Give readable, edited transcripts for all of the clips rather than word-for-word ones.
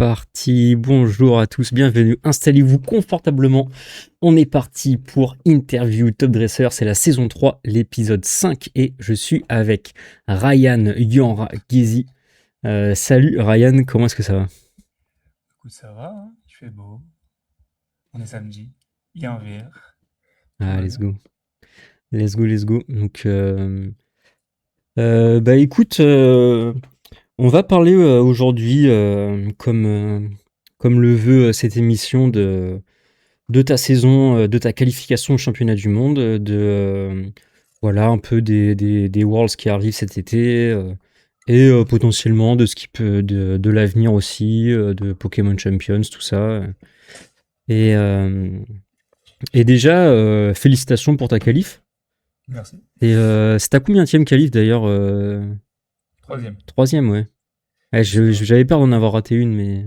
parti. Bonjour à tous, bienvenue. Installez-vous confortablement. On est parti pour Interview Top Dresser. C'est la saison 3, l'épisode 5. Et je suis avec Ryan Yanra Gezi. Salut Ryan, comment est-ce que ça va? Écoute, ça va, hein, il fait beau, on est samedi, il y a un verre, tout Ah, va let's bien. go. Let's go, let's go. Donc, bah écoute, on va parler aujourd'hui, comme le veut cette émission, de ta saison, de ta qualification au championnat du monde, voilà, un peu des Worlds qui arrivent cet été, et potentiellement de ce qui peut, de l'avenir aussi, de Pokémon Champions, tout ça. Et, euh, et déjà, félicitations pour ta qualif. Merci. Et c'est ta combienième qualif d'ailleurs? Troisième. Troisième, ouais. Ouais, C'est ça. j'avais peur d'en avoir raté une, mais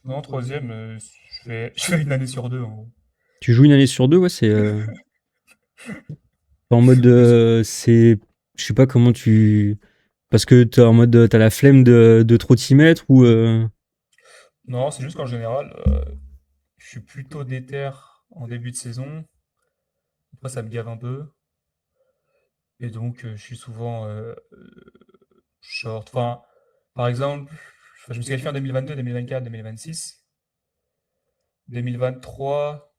Non, troisième, je fais une année sur deux, en gros. tu joues une année sur deux, ouais, c'est en mode, Oui, c'est- je sais pas comment tu, parce que t'es en mode, t'as la flemme de trop t'y mettre ou Non, c'est juste qu'en général, je suis plutôt déter en début de saison, après ça me gave un peu, et donc je suis souvent short. Enfin, par exemple, je me suis qualifié en 2022, 2024, 2026. 2023,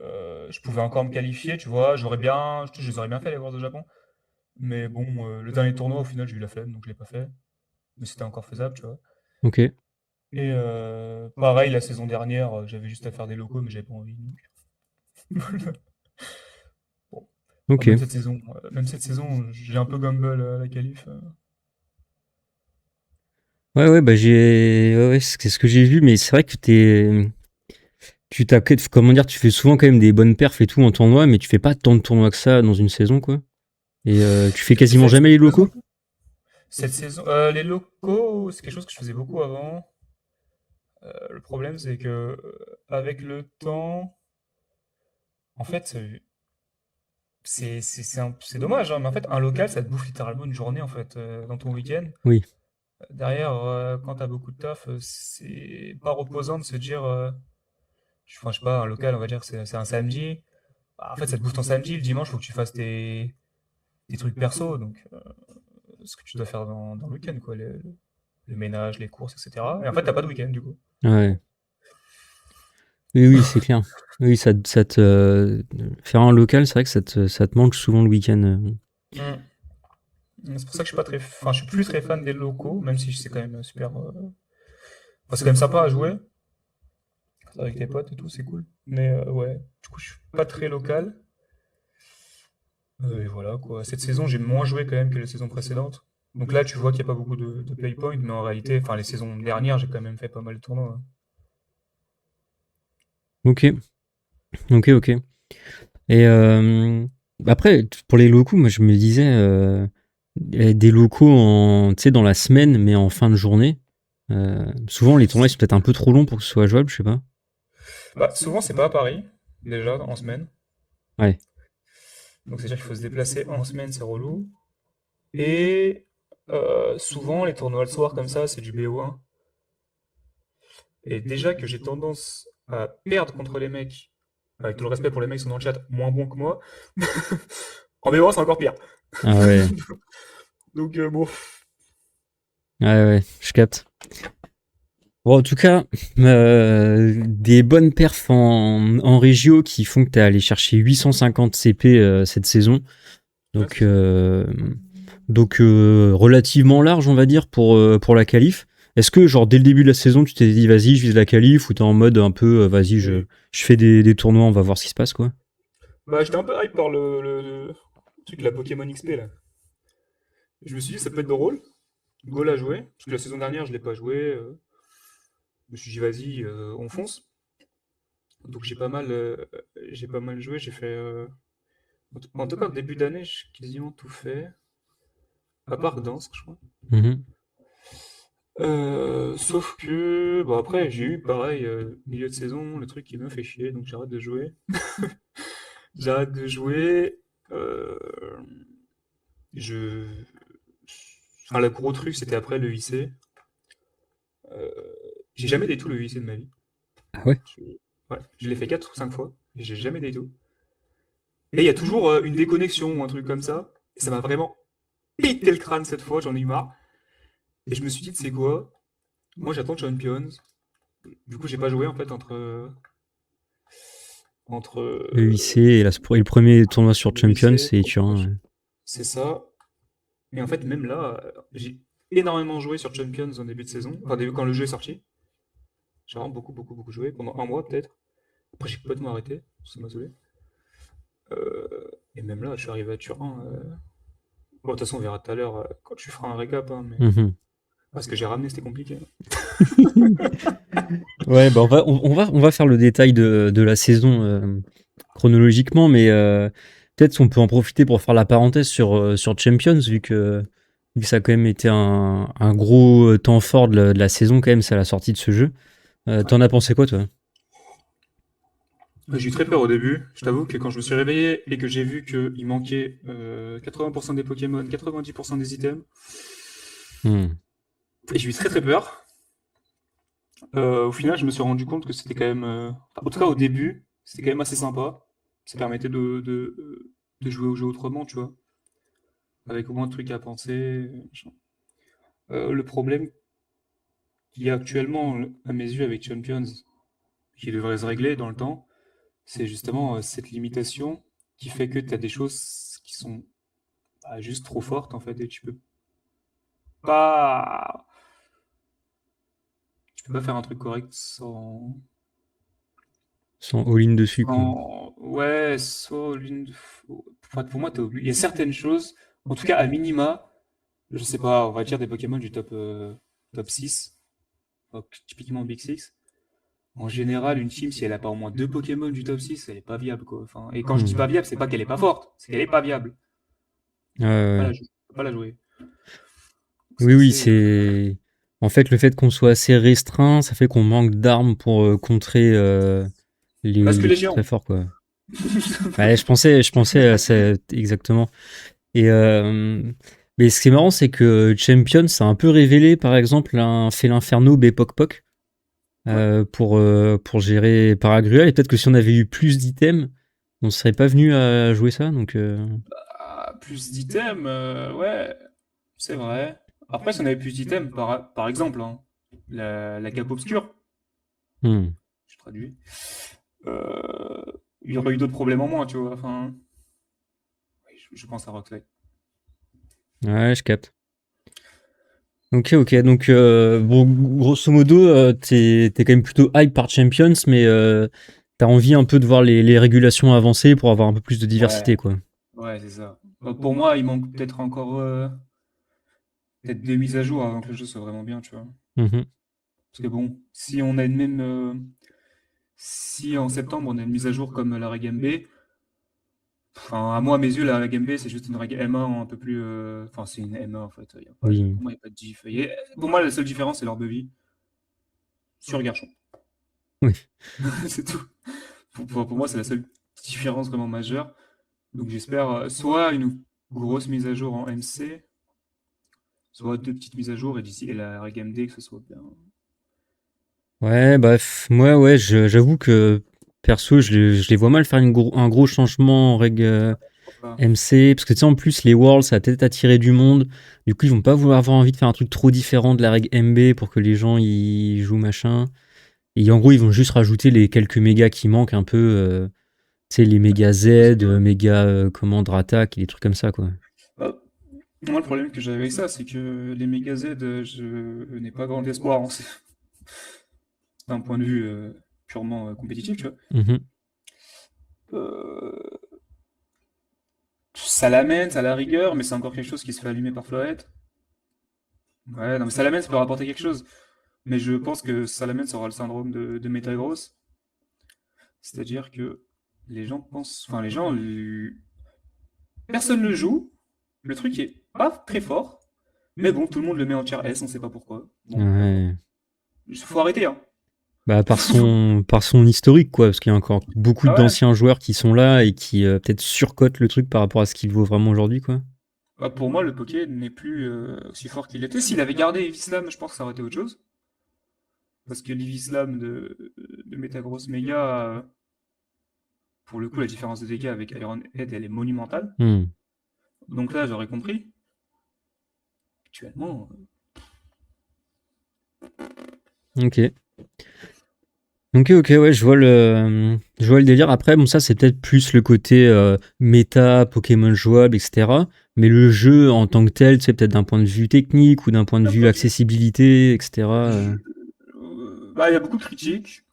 je pouvais encore me qualifier, tu vois, je les aurais bien fait les Worlds de Japon. Mais bon, le dernier tournoi, au final, j'ai eu la flemme, donc je l'ai pas fait. Mais c'était encore faisable, tu vois. ok, Et pareil, la saison dernière, j'avais juste à faire des locaux, mais j'avais pas envie. Donc, bon. Enfin, ok. même cette saison, j'ai un peu gamble la qualif. Ouais, ouais, bah ouais, c'est ce que j'ai vu, mais c'est vrai que comment dire, tu fais souvent quand même des bonnes perfs et tout en tournoi, mais tu fais pas tant de tournois que ça dans une saison, quoi. Et tu fais C'est quasiment ça que je jamais me les pose un locaux? peu. Cette saison, les locaux, c'est quelque chose que je faisais beaucoup avant. Le problème, c'est que avec le temps, en fait, c'est dommage, hein, mais en fait, un local, ça te bouffe littéralement une journée en fait dans ton week-end. Oui. Derrière, quand t'as beaucoup de taf, c'est pas reposant de se dire, enfin, je sais pas, un local, on va dire que c'est un samedi. Bah, en fait, ça te bouffe ton samedi. Le dimanche, faut que tu fasses tes trucs perso, donc ce que tu dois faire dans le week-end, quoi, le ménage, les courses, etc. Et en fait, t'as pas de week-end du coup. Ouais. Oui, oui, c'est clair. Oui, faire un local, c'est vrai que ça te manque souvent le week-end. Mm. C'est pour ça que je suis pas très, enfin, je suis plus très fan des locaux, même si c'est quand même super. Enfin, c'est quand même sympa à jouer avec tes potes et tout, c'est cool. Mais ouais, du coup, je suis pas très local. Et voilà quoi. Cette saison, j'ai moins joué quand même que les saisons précédentes. Donc là, tu vois qu'il n'y a pas beaucoup de play points, mais en réalité, enfin, les saisons dernières, j'ai quand même fait pas mal de tournois, hein. Ok, ok, ok. Et après, pour les locaux, moi je me disais, des locaux tu sais, dans la semaine, mais en fin de journée. Souvent, les tournois ils sont peut-être un peu trop longs pour que ce soit jouable, je sais pas. Bah, souvent, c'est pas à Paris, déjà, en semaine. Ouais. Donc, c'est-à-dire qu'il faut se déplacer en semaine, c'est relou. Et souvent, les tournois le soir, comme ça, c'est du BO1. Et déjà que j'ai tendance à perdre contre les mecs, avec tout le respect pour les mecs qui sont dans le chat, moins bons que moi, en BO1, c'est encore pire. Ah ouais. Donc, bon. Ouais, ouais, je capte. Bon, en tout cas, des bonnes perfs en régio qui font que tu es allé chercher 850 CP cette saison. Ouais, Donc, c'est ça. relativement large, on va dire, pour la qualif. Est-ce que, genre, dès le début de la saison, tu t'es dit, vas-y, je vise la qualif, ou t'es en mode un peu, vas-y, Oui. je fais des tournois, on va voir ce qui se passe, quoi. Bah, j'étais un peu hype par le truc de la Pokémon XP là. Je me suis dit, ça peut être drôle, goal à jouer, parce que la saison dernière, je l'ai pas joué. Je me suis dit, vas-y, on fonce. Donc j'ai pas mal joué. J'ai fait, en tout cas, début d'année, j'ai quasiment tout fait, à part Gdansk, je crois. Mhm. Sauf que, bon après, j'ai eu pareil, milieu de saison, le truc qui me fait chier, donc j'arrête de jouer. J'arrête de jouer. euh, je, enfin, le gros truc, c'était après le IC. J'ai jamais day tout le UIC de ma vie. Ah ouais? Je, ouais, je l'ai fait 4 ou 5 fois, et j'ai jamais day tout. Et il y a toujours une déconnexion ou un truc comme ça. Et ça m'a vraiment pété le crâne cette fois, j'en ai eu marre. Et je me suis dit, c'est quoi? Moi j'attends Champions. Du coup, j'ai pas joué en fait entre Le UIC et, et le premier tournoi sur le Champions, UIC. c'est Turin. Ouais. C'est ça. Et en fait, même là, j'ai énormément joué sur Champions en début de saison. Enfin, quand le jeu est sorti. J'ai vraiment beaucoup, beaucoup, beaucoup joué. Pendant un mois peut-être. Après, j'ai complètement arrêté. Ça m'a saoulé. Et même là, je suis arrivé à Turin. Bon, de toute façon, on verra tout à l'heure quand tu feras un récap. Hein, mais... Mhm. Parce que j'ai ramené, c'était compliqué. Ouais, bah on va faire le détail de la saison chronologiquement, mais peut-être qu'on peut en profiter pour faire la parenthèse sur Champions, vu que ça a quand même été un gros temps fort de la saison, quand même, c'est à la sortie de ce jeu. Ouais. T'en as pensé quoi, toi? J'ai eu très peur au début. Je t'avoue que quand je me suis réveillé et que j'ai vu qu'il manquait 80% des Pokémon, 90% des items, Hmm. et j'ai eu très très peur. Au final, je me suis rendu compte que c'était quand même, en tout cas au début, c'était quand même assez sympa. Ça permettait de jouer au jeu autrement, tu vois, avec au moins de trucs à penser. Machin. Le problème qu'il y a actuellement, à mes yeux, avec Champions, qui devrait se régler dans le temps, c'est justement cette limitation qui fait que tu as des choses qui sont juste trop fortes en fait, et pas, tu peux pas faire un truc correct Sans all-in dessus, quoi. ouais, soit l'une. Enfin, pour moi, t'es obligé. Il y a certaines choses, en tout cas à minima, je sais pas, on va dire des Pokémon du top 6, donc typiquement Big Six. En général, une team, si elle a pas au moins deux Pokémon du top 6, elle est pas viable, quoi. Enfin, et quand je dis Hmm. pas viable, c'est pas qu'elle est pas forte, c'est qu'elle est pas viable. Ouais, Tu peux pas ouais. la jouer. Tu peux pas la jouer. Donc c'est Oui, oui, assez. c'est. En fait, le fait qu'on soit assez restreint, ça fait qu'on manque d'armes pour contrer Parce que les les trucs très géants. forts, quoi. Ouais, je pensais à ça exactement. Et mais ce qui est marrant, c'est que Champion, ça a un peu révélé, par exemple, un Félinferno Bepokpok Ouais. pour gérer Paragruel. Et peut-être que si on avait eu plus d'items, on serait pas venu à jouer ça. Donc, Ah, plus d'items, ouais, c'est vrai. Après, si on avait plus d'items, par exemple, hein, la cape obscure, hmm. je traduis, euh, il y aurait eu d'autres problèmes en moins, tu vois. Enfin, oui, je pense à Roxley. Ouais, je capte. Ok, ok. Donc, bon, grosso modo, t'es quand même plutôt hype par Champions, mais t'as envie un peu de voir les régulations avancer pour avoir un peu plus de Ouais, diversité, quoi. ouais, c'est ça. Donc, pour moi, il manque peut-être encore peut-être des mises à jour avant que le jeu soit vraiment bien, tu vois. Mhm. Parce que bon, si on a une même, si en septembre on a une mise à jour comme la Reg MB, enfin, à moi, à mes yeux, la Reg MB, c'est juste une Reg M1 un peu plus. Enfin, c'est une M1 en fait. Oui. Pour moi, il n'y a pas de diff. Pour moi, la seule différence, c'est l'orbe de vie sur Garchomp. Oui. C'est tout. Pour moi, c'est la seule différence vraiment majeure. Donc, j'espère soit une grosse mise à jour en MC, soit deux petites mises à jour et d'ici et la Reg MD, que ce soit bien. Ouais, bref, moi, ouais, j'avoue que perso, je les vois mal faire un gros changement en règle Voilà. MC, parce que tu sais, en plus, les Worlds, ça a peut-être attiré du monde. Du coup, ils vont pas vouloir avoir envie de faire un truc trop différent de la règle MB pour que les gens y jouent machin. Et en gros, ils vont juste rajouter les quelques mégas qui manquent un peu, tu sais, les méga Z, Aussi, ouais. méga commande attaque, et des trucs comme ça, quoi. Bah, moi, le problème que j'avais avec ça, c'est que les méga Z, je n'ai pas grand espoir d'un point de vue purement compétitif, tu vois. Mhm. Euh, Salamence à la rigueur, mais c'est encore quelque chose qui se fait allumer par Floette. Ouais, non, mais Salamence peut rapporter quelque chose. Mais je pense que Salamence aura le syndrome de Metagross. C'est-à-dire que les gens pensent. Enfin, personne ne le joue. Le truc est pas très fort. Mais bon, tout le monde le met en tier S, on sait pas pourquoi. Bon, bah. Ouais. Faut arrêter, hein. Bah, par son historique, quoi, parce qu'il y a encore beaucoup Ah ouais. d'anciens joueurs qui sont là et qui peut-être surcotent le truc par rapport à ce qu'il vaut vraiment aujourd'hui, quoi. Bah, pour moi, le Poké n'est plus aussi fort qu'il était. S'il avait gardé Islam, je pense que ça aurait été autre chose. Parce que l'Evislam de Metagross Mega, pour le coup, la différence de dégâts avec Iron Head, elle est monumentale. Donc là, j'aurais compris. Actuellement, Ok. Ok, ouais, je vois le délire. Après, bon, ça, c'est peut-être plus le côté méta, Pokémon jouable, etc. Mais le jeu en tant que tel, tu sais, peut-être d'un point de vue technique ou d'un point de vue accessibilité, etc. bah, il y a beaucoup de critiques.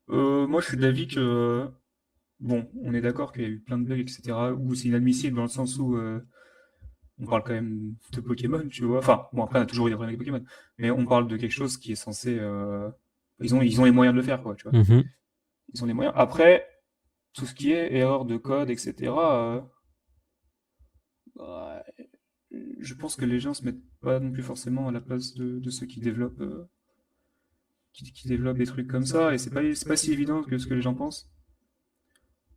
Moi, je suis d'avis que, bon, on est d'accord qu'il y a eu plein de bugs, etc. Où c'est inadmissible dans le sens où on parle quand même de Pokémon, tu vois. Enfin, bon, après, on a toujours eu des problèmes avec Pokémon. Mais on parle de quelque chose qui est censé. Ils ont les moyens de le faire, quoi, tu vois. Mhm. Ils ont les moyens. Après, tout ce qui est erreur de code, etc., bah, je pense que les gens se mettent pas non plus forcément à la place de ceux qui développent, qui développent des trucs comme ça, et c'est pas si évident que ce que les gens pensent.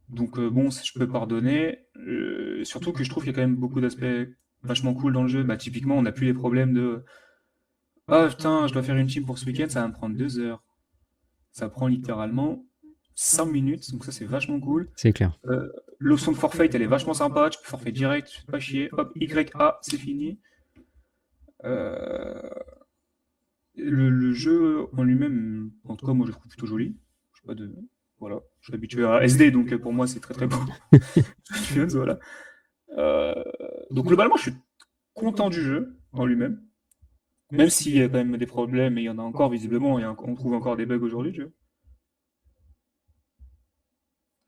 Donc bon, je peux pardonner. Surtout que je trouve qu'il y a quand même beaucoup d'aspects vachement cool dans le jeu. Bah, typiquement, on n'a plus les problèmes de ah putain, je dois faire une team pour ce week-end, ça va me prendre 2 heures. Ça prend littéralement 5 minutes, donc ça c'est vachement cool. C'est clair. L'option de forfait, elle est vachement sympa, tu peux forfait direct, tu te fais pas chier, hop, YA, c'est fini. Euh, le jeu en lui-même, en tout cas, moi je le trouve plutôt joli. Je sais pas de. Voilà, je suis habitué à SD, donc pour moi c'est très très beau. Voilà. Euh, donc globalement, je suis content du jeu en lui-même. Même s'il y a quand même des problèmes, et il y en a encore visiblement, et on trouve encore des bugs aujourd'hui, tu vois.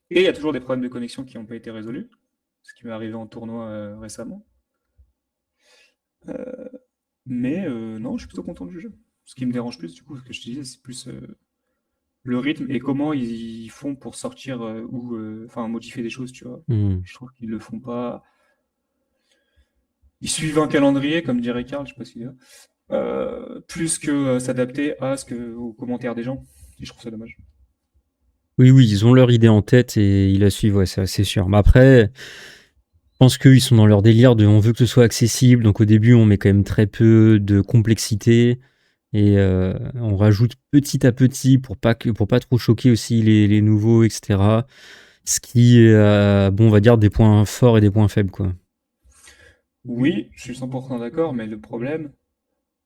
Et il y a toujours des problèmes de connexion qui n'ont pas été résolus, ce qui m'est arrivé en tournoi récemment. Euh, mais non, je suis plutôt content du jeu. Ce qui me dérange plus, du coup, ce que je te disais, c'est plus le rythme et comment ils font pour sortir ou enfin modifier des choses, tu vois. Je trouve qu'ils le font pas. Ils suivent un calendrier, comme dirait Karl, je sais pas s'il est là, plus que s'adapter aux commentaires des gens. Et je trouve ça dommage. Oui, ils ont leur idée en tête et ils la suivent, ouais, c'est sûr. Mais après, je pense qu'ils sont dans leur délire de on veut que ce soit accessible, donc au début, on met quand même très peu de complexité et on rajoute petit à petit pour pas trop choquer aussi les nouveaux, etc. Ce qui est, bon, on va dire des points forts et des points faibles, quoi. Oui, je suis 100% d'accord, mais le problème,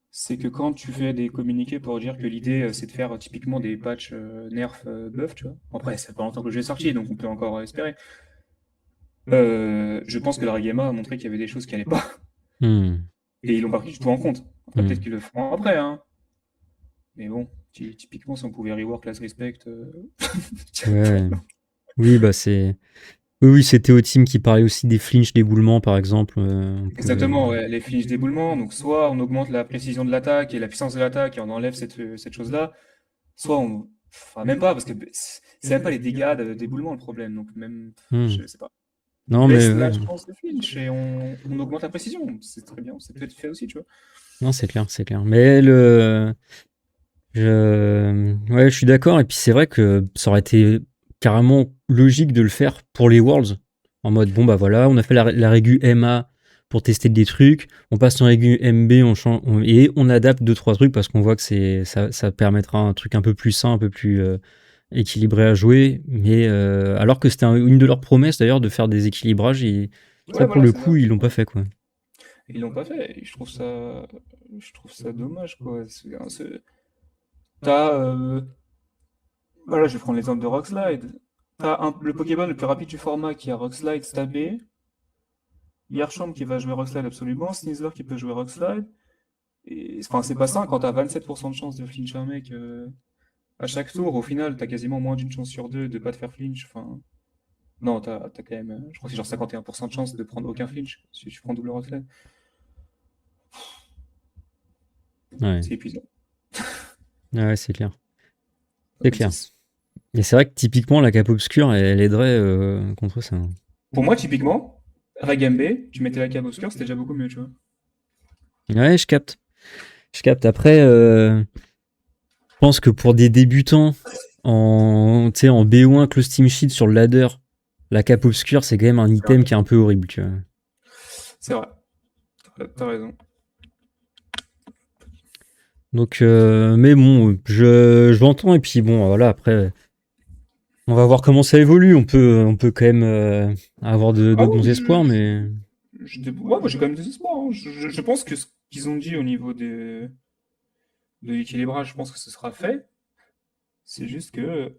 c'est que quand tu fais des communiqués pour dire que l'idée c'est de faire typiquement des patchs nerf buff, tu vois. Après, ça fait pas longtemps que le jeu est sorti, donc on peut encore espérer. Je pense que la Regema a montré qu'il y avait des choses qui allaient pas, Hmm. et ils l'ont pas pris du tout en compte. Après, peut-être Hmm. qu'ils le feront après, hein. Mais bon, typiquement, si on pouvait rework Last Respect Ouais. directement. Oui, bah c'est. Oui, c'était au team qui parlait aussi des flinch d'éboulement, par exemple. On pouvait. Exactement, ouais, les finishes d'éboulement. Donc, soit on augmente la précision de l'attaque et la puissance de l'attaque et on enlève cette chose-là, soit on. Enfin, même pas, parce que c'est même pas les dégâts d'éboulement le problème. Donc, même. Hmm. Je sais pas. On Non, mais baisse la ouais. chance de flinch et on augmente la précision. C'est très bien, c'est peut-être fait aussi, tu vois. Non, c'est clair, c'est clair. Mais le. Ouais, je suis d'accord. Et puis c'est vrai que ça aurait été carrément logique de le faire pour les Worlds. En mode, bon, bah voilà, on a fait la régu MA pour tester des trucs. On passe en régu MB et on adapte 2-3 trucs parce qu'on voit que ça permettra un truc un peu plus sain, un peu plus équilibré à jouer. Mais alors que c'était une de leurs promesses d'ailleurs de faire des équilibrages, et Ouais, ça pour voilà, le c'est coup, ça. ils l'ont pas fait, quoi. Ils l'ont pas fait. Et je trouve ça dommage, quoi. T'as, voilà, je vais prendre l'exemple de Rockslide. T'as le Pokémon le plus rapide du format qui a Rockslide stabé, Garchomp qui va jouer Rockslide absolument, Sneasler qui peut jouer Rockslide. Et, enfin, c'est pas ça, quand t'as 27% de chance de flinch un mec à chaque tour, au final, t'as quasiment moins d'une chance sur deux de pas te faire flinch. Enfin, non, t'as quand même, je crois que c'est genre 51% de chance de prendre aucun flinch si tu prends double Rockslide. Ouais, C'est épuisant. ouais, c'est clair. C'est Donc, clair. Et c'est vrai que typiquement, la cape obscure, elle aiderait contre ça. pour moi, typiquement, Ragambe, tu mettais la cave obscure, c'était déjà beaucoup mieux, tu vois. Ouais, je capte. Je capte. Après, je pense que pour des débutants tu sais, en BO1 Close Team Sheet sur le ladder, la cape obscure, c'est quand même un item qui est un peu horrible, tu vois. C'est vrai, t'as raison. Donc, mais bon, je l'entends et puis bon, voilà, après, on va voir comment ça évolue. On peut quand même avoir de Ah oui, bons espoirs, mais ouais, moi j'ai quand même des espoirs, hein. Je pense que ce qu'ils ont dit au niveau de l'équilibrage, je pense que ce sera fait. C'est juste que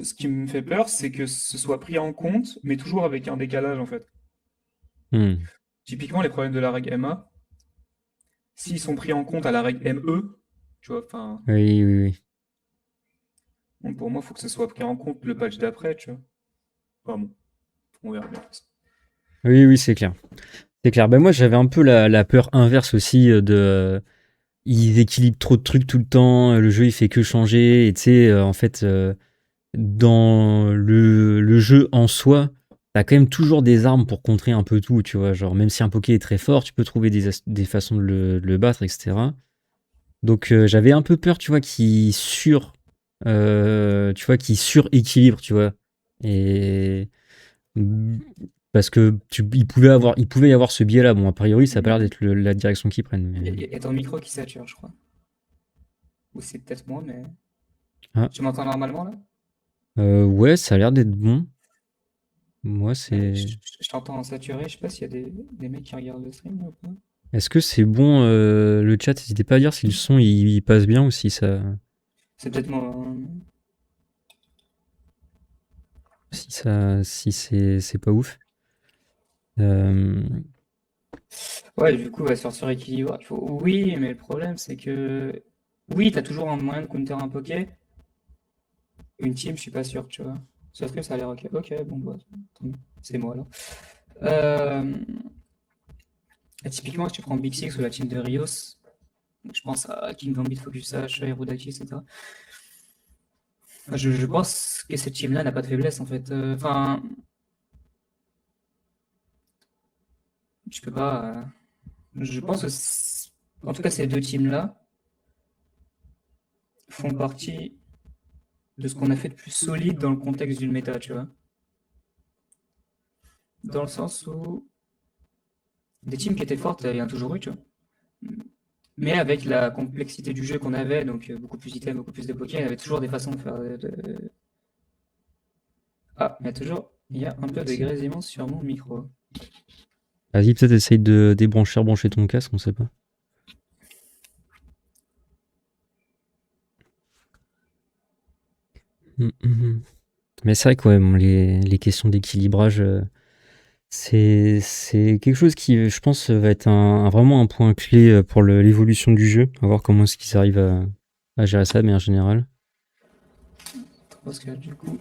ce qui me fait peur, c'est que ce soit pris en compte, mais toujours avec un décalage en fait. hmm. Typiquement, les problèmes de la règle MA, s'ils sont pris en compte à la règle ME, tu vois, enfin, Oui, oui, oui. bon, pour moi, il faut que ce soit pris en compte le patch d'après, tu vois. Enfin bon, on verra bien. Oui, oui, c'est clair. C'est clair. Ben moi, j'avais un peu la peur inverse aussi ils équilibrent trop de trucs tout le temps. Le jeu, il fait que changer. Et tu sais, en fait, dans le jeu en soi, t'as quand même toujours des armes pour contrer un peu tout, tu vois. Genre, même si un Poké est très fort, tu peux trouver des façons de le battre, etc. Donc, j'avais un peu peur, tu vois, tu vois, qu'il suréquilibre, tu vois. Et parce que il pouvait y avoir ce biais-là. Bon, a priori, ça a pas l'air d'être la direction qu'ils prennent. Mais... Il y a ton micro qui sature, je crois. Ou c'est peut-être moi, mais. Ah, Tu m'entends normalement là? ouais, ça a l'air d'être bon. Moi, Mais c'est. je t'entends saturé, je sais pas s'il y a des mecs qui regardent le stream ou pas. Est-ce que c'est bon le chat? N'hésitez pas à dire si le son il passe bien ou si ça, C'est peut-être moi, hein. si c'est pas ouf. Euh, Ouais, du coup, sur suréquilibre, oui, mais le problème, c'est que. Oui, t'as toujours un moyen de counter un poké. Une team, je suis pas sûr, tu vois. Sauf que ça a l'air ok. Ok, bon, bah, tant mieux. C'est moi alors. Euh, typiquement, si tu prends Big Six ou la team de Rios, je pense à King Gambit, Focus Sash, Hirudaki, etc. Je pense que cette team-là n'a pas de faiblesse en fait. Enfin, je peux pas. Je pense que, en tout cas, ces deux teams-là font partie de ce qu'on a fait de plus solide dans le contexte d'une méta, tu vois. Dans le sens où des teams qui étaient fortes, il y en a toujours eu, tu vois. Mais avec la complexité du jeu qu'on avait, donc beaucoup plus d'items, beaucoup plus de Poké, il y avait toujours des façons de faire. Ah, il y a un peu de grésillement sur mon micro. Vas-y, peut-être essaye de débrancher, rebrancher ton casque, on sait pas. Mais c'est vrai que ouais, bon, les questions d'équilibrage, c'est quelque chose qui, je pense, va être vraiment un point clé pour l'évolution du jeu. À voir comment est-ce qu'ils arrivent à gérer ça, mais en général. Parce que du coup,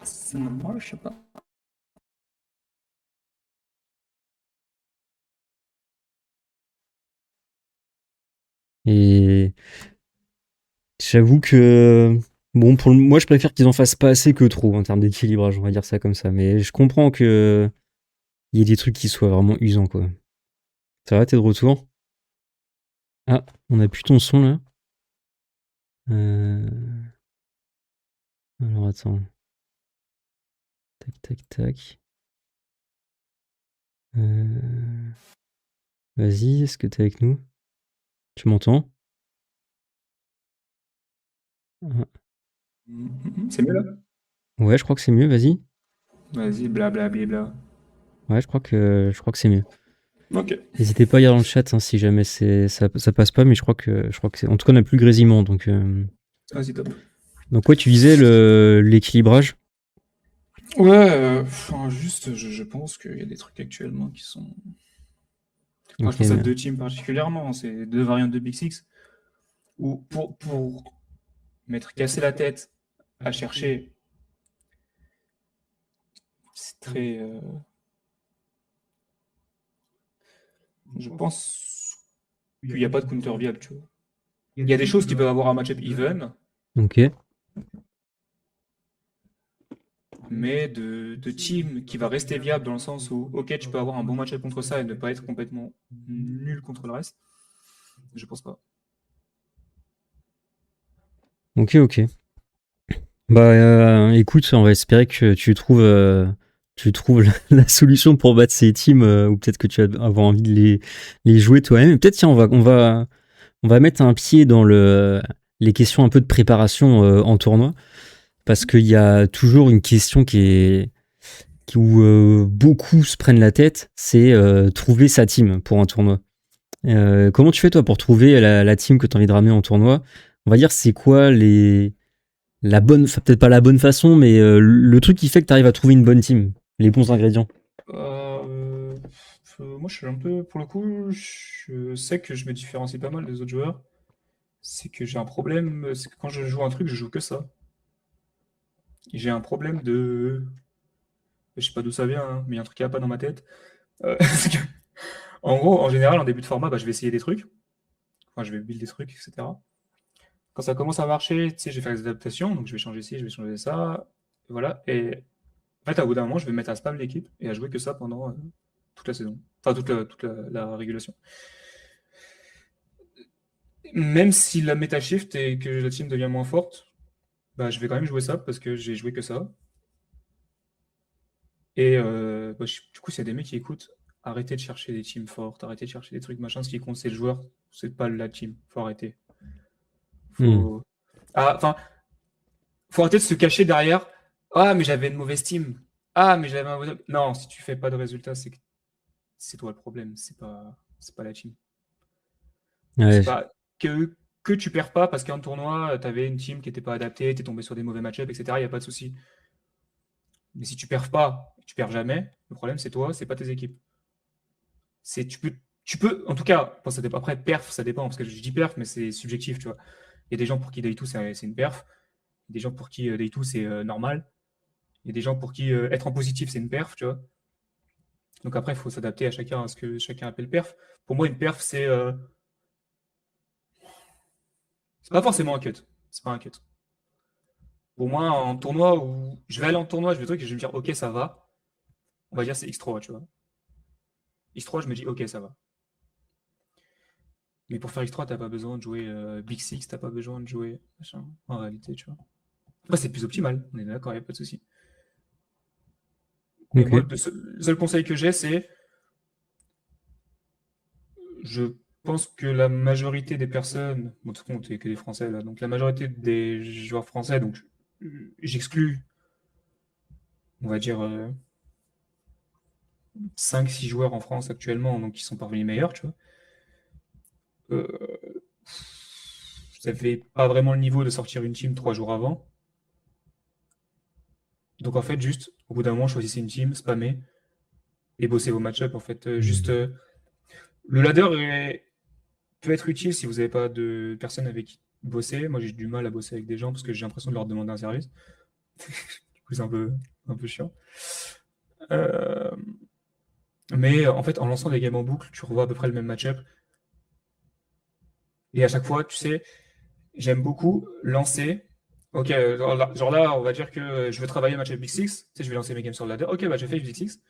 ça ne marche pas. Et j'avoue que, bon, moi, je préfère qu'ils en fassent pas assez que trop en termes d'équilibrage, on va dire ça comme ça. Mais je comprends que il y ait des trucs qui soient vraiment usants, quoi. Ça va, t'es de retour? Ah, on a plus ton son là. Euh, Alors attends. Tac, tac, tac. Euh, Vas-y, est-ce que t'es avec nous? Tu m'entends? Ah, C'est mieux là? ouais, je crois que c'est mieux, vas-y. Vas-y, blablabla. Ouais, je crois que c'est mieux. Ok. N'hésitez pas à dire dans le chat hein, si jamais ça passe pas, mais je crois que c'est. En tout cas, on n'a plus le grésillement, donc. Vas-y, top. Donc ouais, tu disais l'équilibrage. Ouais, enfin, juste, je pense qu'il y a des trucs actuellement qui sont. Enfin, je Ok, pense à mais deux teams particulièrement, c'est deux variantes de Big Six, où pour m'être cassé la tête à chercher, c'est très. Je pense qu'il n'y a pas de counter viable, tu vois. Il y a des choses qui peuvent avoir un match-up even, ok. mais de team qui va rester viable dans le sens où, ok, tu peux avoir un bon match-up contre ça et ne pas être complètement nul contre le reste. Je pense pas. Ok, ok. Bah écoute, on va espérer que tu trouves la solution pour battre ces teams, ou peut-être que tu vas avoir envie de les jouer toi-même. Et peut-être tiens, on va mettre un pied dans les questions un peu de préparation en tournoi, parce qu'il y a toujours une question où beaucoup se prennent la tête, c'est trouver sa team pour un tournoi. Comment tu fais toi pour trouver la team que tu as envie de ramener en tournoi? On va dire, c'est quoi la bonne, enfin, peut-être pas la bonne façon, mais le truc qui fait que tu arrives à trouver une bonne team, les bons ingrédients. Euh, Moi, je suis un peu, pour le coup, je sais que je me différencie pas mal des autres joueurs. C'est que j'ai un problème, c'est que quand je joue un truc, je joue que ça. Et j'ai un problème de. Je sais pas d'où ça vient, hein, mais il y a un truc qui va pas dans ma tête. C'est que, en gros, en général, en début de format, bah, je vais essayer des trucs. Enfin, je vais build des trucs, etc. Quand ça commence à marcher, tu sais, je vais faire des adaptations, donc je vais changer ci, je vais changer ça. Voilà. Et en fait, à bout d'un moment, je vais me mettre à spam l'équipe et à jouer que ça pendant toute la saison. Enfin, toute la régulation. Même si la méta shift et que la team devient moins forte, bah, je vais quand même jouer ça parce que j'ai joué que ça. Et bah, du coup, s'il y a des mecs qui écoutent, arrêtez de chercher des teams fortes, arrêtez de chercher des trucs machin. Ce qui compte, c'est le joueur, c'est pas la team. Faut arrêter. Hmm. Faut. Ah, enfin, faut arrêter de se cacher derrière. Ah, mais j'avais une mauvaise team. Ah, mais j'avais un mauvais. Non, si tu fais pas de résultats, c'est que c'est toi le problème. C'est pas la team. C'est Ouais. pas que tu perds pas parce qu'en tournoi, t'avais une team qui était pas adaptée, t'es tombé sur des mauvais match-ups, etc. Il y a pas de souci. Mais si tu perds pas, tu perds jamais. Le problème, c'est toi, c'est pas tes équipes. Tu peux, en tout cas, bon, ça dépend. Après, perf, ça dépend, parce que je dis perf, mais c'est subjectif, tu vois. Il y a des gens pour qui Day 2, c'est une perf. Il y a des gens pour qui Day 2, c'est normal. Il y a des gens pour qui être en positif, c'est une perf, tu vois. Donc après, il faut s'adapter à chacun, à ce que chacun appelle perf. Pour moi, une perf, c'est pas forcément un cut. C'est pas un cut. Pour moi, en tournoi où je vais aller en tournoi, je vais truc et je vais me dire, ok, ça va. On va dire c'est X3, tu vois. X3, je me dis, ok, ça va. Mais pour faire X3, t'as pas besoin de jouer Big Six, t'as pas besoin de jouer machin, en réalité, tu vois. Après, c'est plus optimal, on est d'accord, il n'y a pas de souci. Mais moi, Ok. le seul conseil que j'ai, c'est je pense que la majorité des personnes, bon, tout compte, que des Français là, donc la majorité des joueurs français, donc j'exclus, on va dire, 5-6 joueurs en France actuellement, donc qui sont parmi les meilleurs, tu vois. Euh, Vous n'avez pas vraiment le niveau de sortir une team 3 jours avant. Donc en fait, juste, au bout d'un moment, choisissez une team, spammez et bossez vos match-up. En fait, juste, le ladder peut être utile si vous n'avez pas de personnes avec qui bosser. Moi, j'ai du mal à bosser avec des gens parce que j'ai l'impression de leur demander un service. Du coup, c'est un peu chiant. Euh, mais en fait, en lançant des games en boucle, tu revois à peu près le même match-up. Et à chaque fois, tu sais, j'aime beaucoup lancer. Ok, genre là, on va dire que je veux travailler un match-up Big Six. Tu sais, je vais lancer mes games sur le ladder. Ok, bah, je fais Big Six.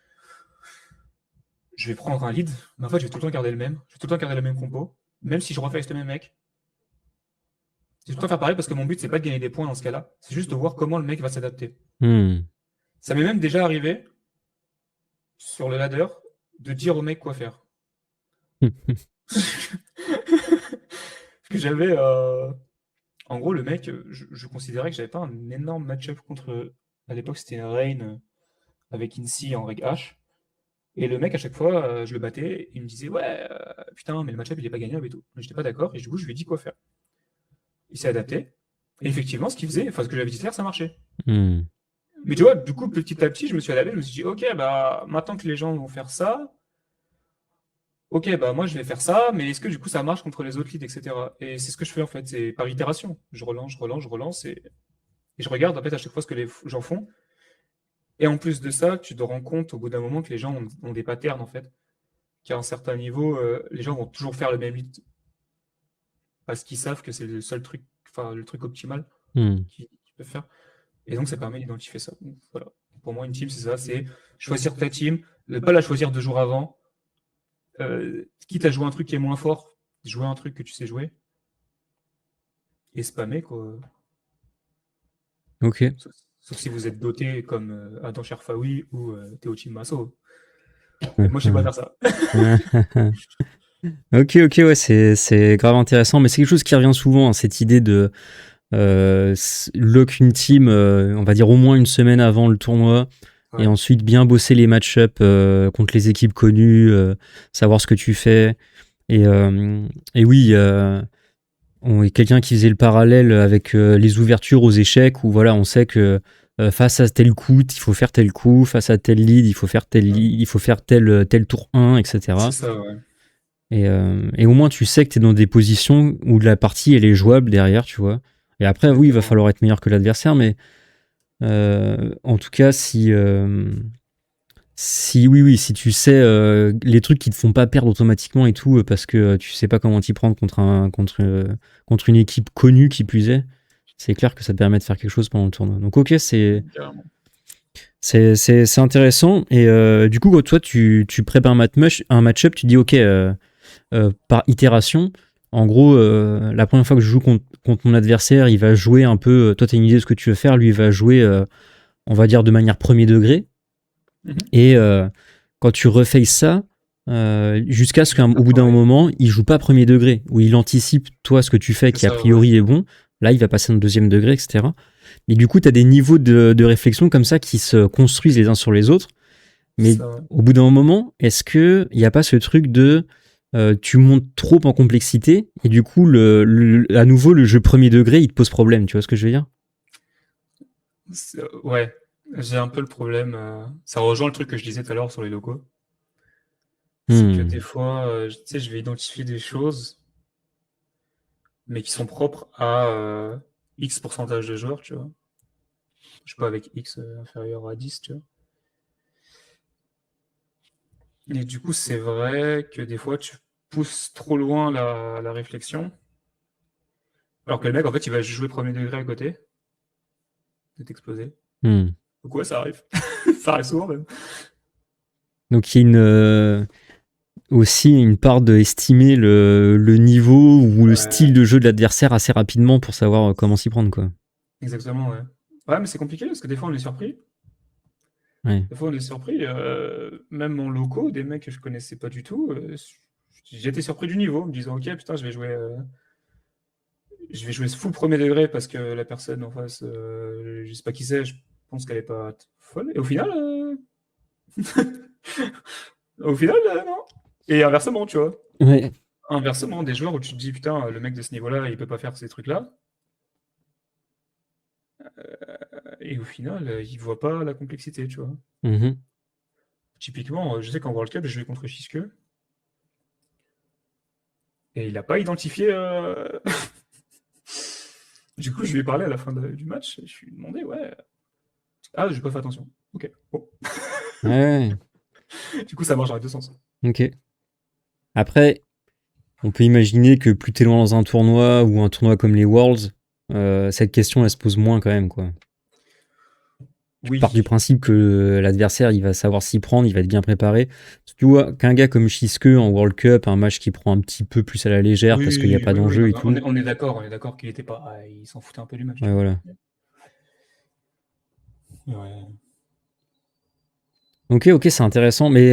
Je vais prendre un lead. Mais en fait, je vais tout le temps garder le même. Je vais tout le temps garder la même compo. Même si je refais avec le même mec. Je vais tout le temps faire pareil parce que mon but, c'est pas de gagner des points dans ce cas-là. C'est juste de voir comment le mec va s'adapter. Hmm. Ça m'est même déjà arrivé sur le ladder de dire au mec quoi faire. Parce que j'avais. En gros, le mec, je considérais que j'avais pas un énorme match-up contre. À l'époque, c'était une Rain avec Incy en reg H. Et le mec, à chaque fois, je le battais. Il me disait, ouais, putain, mais le match-up, il est pas gagnable et tout. Mais j'étais pas d'accord. Et du coup, je lui ai dit quoi faire. Il s'est adapté. Et effectivement, ce qu'il faisait, enfin, ce que j'avais dit de faire, ça marchait. Hmm. Mais tu vois, du coup, petit à petit, je me suis adapté. Je me suis dit, ok, bah, maintenant que les gens vont faire ça, ok, bah, moi, je vais faire ça. Mais est-ce que du coup, ça marche contre les autres leads, etc. Et c'est ce que je fais en fait. C'est par itération. Je relance, je relance, je relance. Et je regarde en fait à chaque fois ce que les gens font. Et en plus de ça, tu te rends compte au bout d'un moment que les gens ont des patterns en fait. Qu'à un certain niveau, les gens vont toujours faire le même lead parce qu'ils savent que c'est le seul truc, enfin le truc optimal Hmm. qu'ils peuvent faire. Et donc ça permet d'identifier ça. Donc, voilà. Pour moi, une team, c'est ça, c'est choisir ta team, ne pas la choisir 2 jours avant. Quitte à jouer un truc qui est moins fort, jouer un truc que tu sais jouer et spammer quoi. Ok. Sauf si vous êtes doté comme Adam Cherfaoui ou Théo Team Masso. Moi, je sais pas faire ça. Ok, ok, ouais, c'est grave intéressant, mais c'est quelque chose qui revient souvent, hein, cette idée de lock une team, on va dire au moins une semaine avant le tournoi, et Ouais. ensuite bien bosser les match-up contre les équipes connues, savoir ce que tu fais. Et, euh, et oui, on est quelqu'un qui faisait le parallèle avec les ouvertures aux échecs, où voilà, on sait que face à tel coup, il faut faire tel coup, face à tel lead, il faut faire tel Ouais. lead, il faut faire tel tour 1, C'est etc. ça, ouais. Et au moins, tu sais que tu es dans des positions où la partie, elle est jouable derrière, tu vois. Et après, oui, il va Exactement. falloir être meilleur que l'adversaire, mais en tout cas, si oui, oui, si tu sais les trucs qui te font pas perdre automatiquement et tout, parce que tu sais pas comment t'y prendre contre une équipe connue qui plus est, c'est clair que ça te permet de faire quelque chose pendant le tournoi. Donc ok, Carrément. c'est intéressant. Et du coup, quand toi, tu prépares un match-up, tu dis ok, par itération. En gros, la première fois que je joue contre mon adversaire, il va jouer un peu. Toi, tu as une idée de ce que tu veux faire. Lui, il va jouer, on va dire, de manière premier degré. Mhm. Et quand tu refaces ça, jusqu'à ce qu'au Ah, bout d'un pareil. moment, il joue pas premier degré, où il anticipe, toi, ce que tu fais C'est qui a ça, ouais. priori est bon. Là, il va passer en deuxième degré, etc. Et du coup, tu as des niveaux de réflexion comme ça qui se construisent les uns sur les autres. C'est Mais ça, ouais. au bout d'un moment, est-ce qu'il n'y a pas ce truc de tu montes trop en complexité et du coup, à nouveau, le jeu premier degré, il te pose problème, tu vois ce que je veux dire? Ouais. J'ai un peu le problème. Ça rejoint le truc que je disais tout à l'heure sur les locaux. C'est que des Hmm. fois, tu sais, je vais identifier des choses, mais qui sont propres à X pourcentage de joueurs, tu vois. Je sais pas, avec X inférieur à 10, tu vois. Et du coup, c'est vrai que des fois, tu pousses trop loin la réflexion, alors que le mec, en fait, il va juste jouer premier degré à côté, de t'exploser. Hmm. Donc ouais, ça arrive. Ça arrive souvent, même. Donc il y a aussi une part de estimer le niveau ou le style Ouais, de jeu de l'adversaire assez rapidement pour savoir comment s'y prendre, quoi. exactement, ouais. Ouais, mais c'est compliqué, parce que des fois, on est surpris. Ouais. Des fois, on est surpris, même en locaux, des mecs que je connaissais pas du tout, j'étais surpris du niveau, en me disant, ok, putain, je vais jouer full premier degré parce que la personne en face, je sais pas qui c'est, je pense qu'elle est pas folle. Et au final, non. Et inversement, tu vois. Ouais. Inversement, des joueurs où tu te dis, putain, le mec de ce niveau-là, il peut pas faire ces trucs-là. Et au final, il voit pas la complexité, tu vois. Mhm. Typiquement, je sais qu'en World Cup, je jouais contre Fiske, et il a pas identifié. Du coup, je lui ai parlé à la fin du match, et je lui ai demandé, ouais. Ah, j'ai pas fait attention. Ok, bon. Ouais. Du coup, ça marche dans les deux sens. Ok. Après, on peut imaginer que plus t'es loin dans un tournoi ou un tournoi comme les Worlds, cette question elle se pose moins quand même, quoi. Tu pars du Oui. principe que l'adversaire il va savoir s'y prendre, il va être bien préparé. Tu vois qu'un gars comme Shiske en World Cup, un match qui prend un petit peu plus à la légère parce qu'il n'y a Oui, pas oui, oui, d'enjeu non, et mais tout. on est d'accord qu'il était pas. Il s'en foutait un peu du match, Ouais, tu vois. voilà. Ouais. Ok, ok, c'est intéressant, mais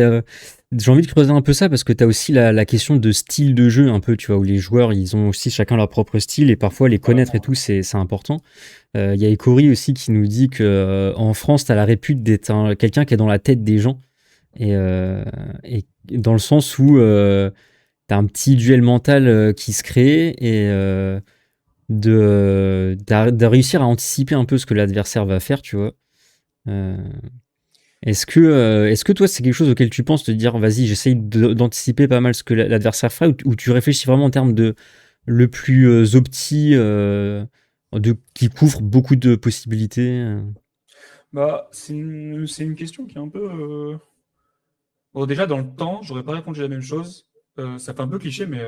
j'ai envie de creuser un peu ça parce que tu as aussi la question de style de jeu un peu, tu vois, où les joueurs ils ont aussi chacun leur propre style et parfois les connaître et Carrément, tout, c'est important. Il y a Ekori aussi qui nous dit que en France, tu as la répute d'être quelqu'un qui est dans la tête des gens et dans le sens où tu as un petit duel mental qui se crée et de réussir à anticiper un peu ce que l'adversaire va faire, tu vois. Euh, est-ce que toi, c'est quelque chose auquel tu penses, te dire, vas-y, j'essaye d'anticiper pas mal ce que l'adversaire fera, ou tu réfléchis vraiment en termes de le plus opti, qui couvre beaucoup de possibilités bah, c'est une question qui est un peu. Bon, déjà, dans le temps, j'aurais pas répondu la même chose. Ça fait un peu cliché, mais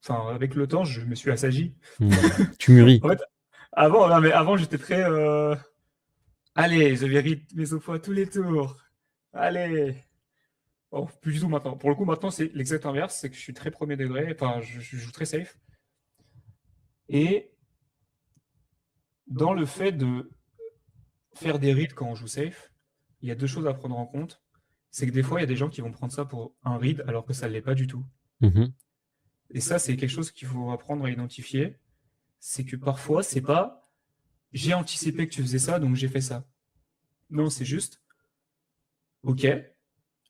enfin, avec le temps, je me suis assagi. Tu mûris. En fait, avant, non, mais avant j'étais très. Allez, je vérifie mes opos à tous les tours. Allez. Bon, plus du tout maintenant. Pour le coup, maintenant, c'est l'exact inverse. C'est que je suis très premier degré. Enfin, je joue très safe. Et dans le fait de faire des reads quand on joue safe, il y a deux choses à prendre en compte. C'est que des fois, il y a des gens qui vont prendre ça pour un read alors que ça ne l'est pas du tout. Mhm. Et ça, c'est quelque chose qu'il faut apprendre à identifier. C'est que parfois, c'est pas j'ai anticipé que tu faisais ça, donc j'ai fait ça. Non, c'est juste, ok,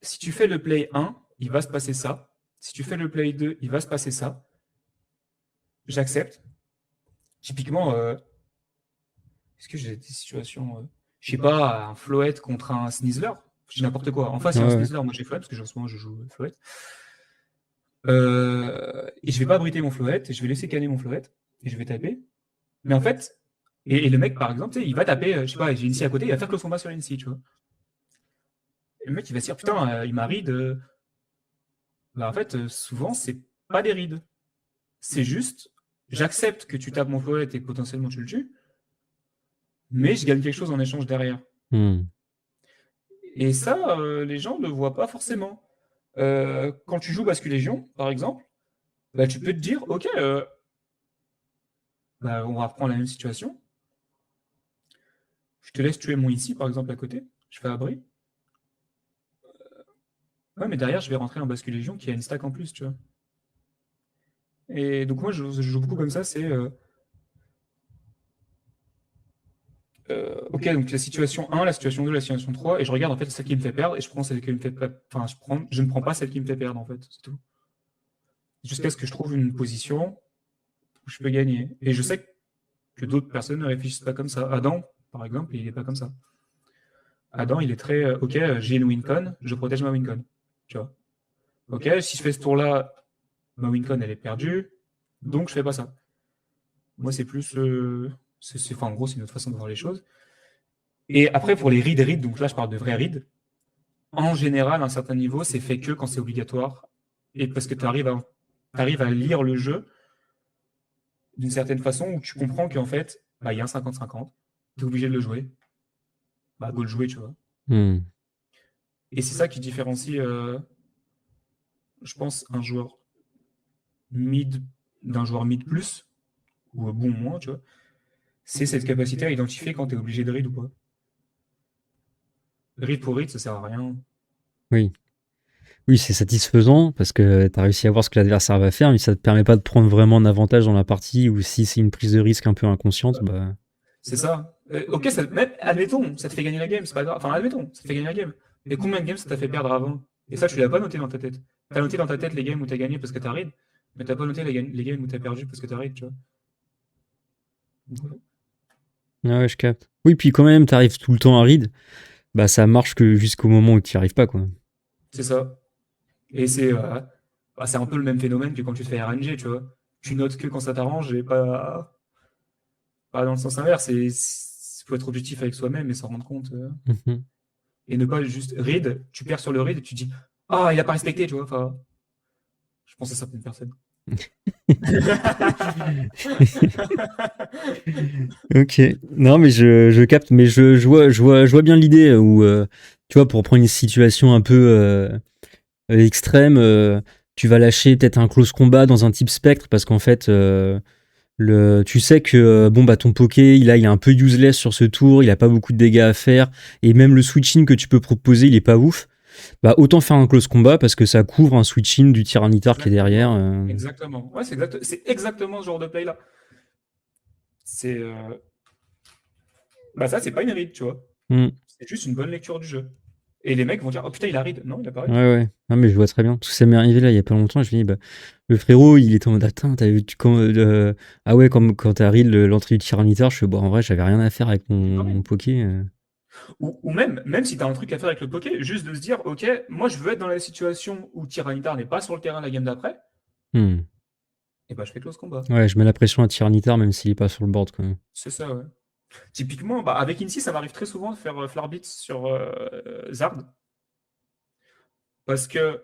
si tu fais le play 1, il va se passer ça. Si tu fais le play 2, il va se passer ça. J'accepte. Typiquement, est-ce que j'ai des situations, je sais pas, un Floet contre un Snizzler? Je dis n'importe quoi. En face, il y a un Ouais, ouais. Snizzler, moi j'ai Floet, parce que en ce moment je joue Floet. Et je vais pas abriter mon Floet, et je vais laisser canner mon Floet, et je vais taper. Mais en fait, et le mec, par exemple, tu sais, il va taper, je sais pas, j'ai une scie à côté, il va faire close combat sur une scie, tu vois. Et le mec, il va se dire, putain, il m'a read. Bah, en fait, souvent, c'est pas des rides. C'est juste, j'accepte que tu tapes mon Floet et que potentiellement tu le tues, mais je gagne quelque chose en échange derrière. Hmm. Et ça, les gens ne le voient pas forcément. Quand tu joues Basque Légion, par exemple, bah, tu peux te dire, ok, bah, on va reprendre la même situation. Je te laisse tuer mon ici, par exemple, à côté. Je fais abri. Ouais, mais derrière, je vais rentrer en Basque Légion qui a une stack en plus, tu vois. Et donc, moi, je joue beaucoup comme ça. C'est ok, donc la situation 1, la situation 2, la situation 3, et je regarde en fait celle qui me fait perdre, et je prends celle qui me fait pas. Enfin, je ne prends pas celle qui me fait perdre, en fait. C'est tout. Jusqu'à ce que je trouve une position où je peux gagner. Et je sais que d'autres personnes ne réfléchissent pas comme ça. Adam, par exemple, il n'est pas comme ça. Adam, il est très ok, j'ai une wincon, je protège ma wincon. Tu vois. Ok, si je fais ce tour-là, ma wincon elle est perdue, donc je fais pas ça. Moi, c'est plus. Enfin, en gros, c'est une autre façon de voir les choses. Et après, pour les reads, donc là, je parle de vrais reads. En général, à un certain niveau, c'est fait que quand c'est obligatoire. Et parce que tu arrives à lire le jeu d'une certaine façon où tu comprends qu'en fait, bah, il y a un 50-50, tu es obligé de le jouer. Bah, go le jouer, tu vois. Hmm. Et c'est ça qui différencie, je pense, un joueur mid d'un joueur mid plus, ou bon moins, tu vois. C'est cette capacité à identifier quand tu es obligé de read ou pas. Read pour read, ça sert à rien. Oui. Oui, c'est satisfaisant parce que tu as réussi à voir ce que l'adversaire va faire, mais ça te permet pas de prendre vraiment un avantage dans la partie ou si c'est une prise de risque un peu inconsciente, bah. C'est ça. Ok, même, admettons, ça te fait gagner la game, c'est pas grave. Enfin, admettons, ça te fait gagner la game. Mais combien de games ça t'a fait perdre avant? Et ça, tu l'as pas noté dans ta tête. T'as noté dans ta tête les games où t'as gagné parce que t'as read, mais t'as pas noté les games où t'as perdu parce que t'as read, tu vois. Donc, voilà. Ah ouais, je capte. Oui, puis quand même, t'arrives tout le temps à read, bah ça marche que jusqu'au moment où tu n'y arrives pas, quoi. C'est ça. Et c'est un peu le même phénomène que quand tu te fais RNG, tu vois. Tu notes que quand ça t'arrange et pas dans le sens inverse. Faut être objectif avec soi-même et s'en rendre compte. Mhm. Et ne pas juste read, tu perds sur le read et tu dis ah, il a pas respecté, tu vois. Enfin, je pense à certaines personnes. Ok. Non, mais je capte, mais je vois bien l'idée où, tu vois, pour prendre une situation un peu extrême, tu vas lâcher peut-être un close combat dans un type spectre parce qu'en fait, tu sais que bon bah ton poké il est un peu useless sur ce tour, il a pas beaucoup de dégâts à faire et même le switching que tu peux proposer il est pas ouf. Bah autant faire un close combat parce que ça couvre un switching du Tyranitar qui est derrière. Exactement. Ouais, c'est exactement ce genre de play là. C'est bah ça c'est pas une read, tu vois. Hmm. C'est juste une bonne lecture du jeu. Et les mecs vont dire oh putain il a read. Non, il a pas Ouais, read. ouais. Non, mais je vois très bien. Parce que ça m'est arrivé là il y a pas longtemps. Je me dis, bah, le frérot, il était en mode, attends, t'as vu, ah ouais, quand t'as read l'entrée du Tyranitar, je fais, bon, en vrai, j'avais rien à faire avec mon poké. Ou même si tu as un truc à faire avec le poké, juste de se dire, ok, moi je veux être dans la situation où Tyranitar n'est pas sur le terrain la game d'après, Hmm. et bah je fais close combat. Ouais, je mets la pression à Tyranitar même s'il est pas sur le board, quoi. C'est ça, ouais. Typiquement, bah, avec Incy, ça m'arrive très souvent de faire Flarbit sur Zard. Parce que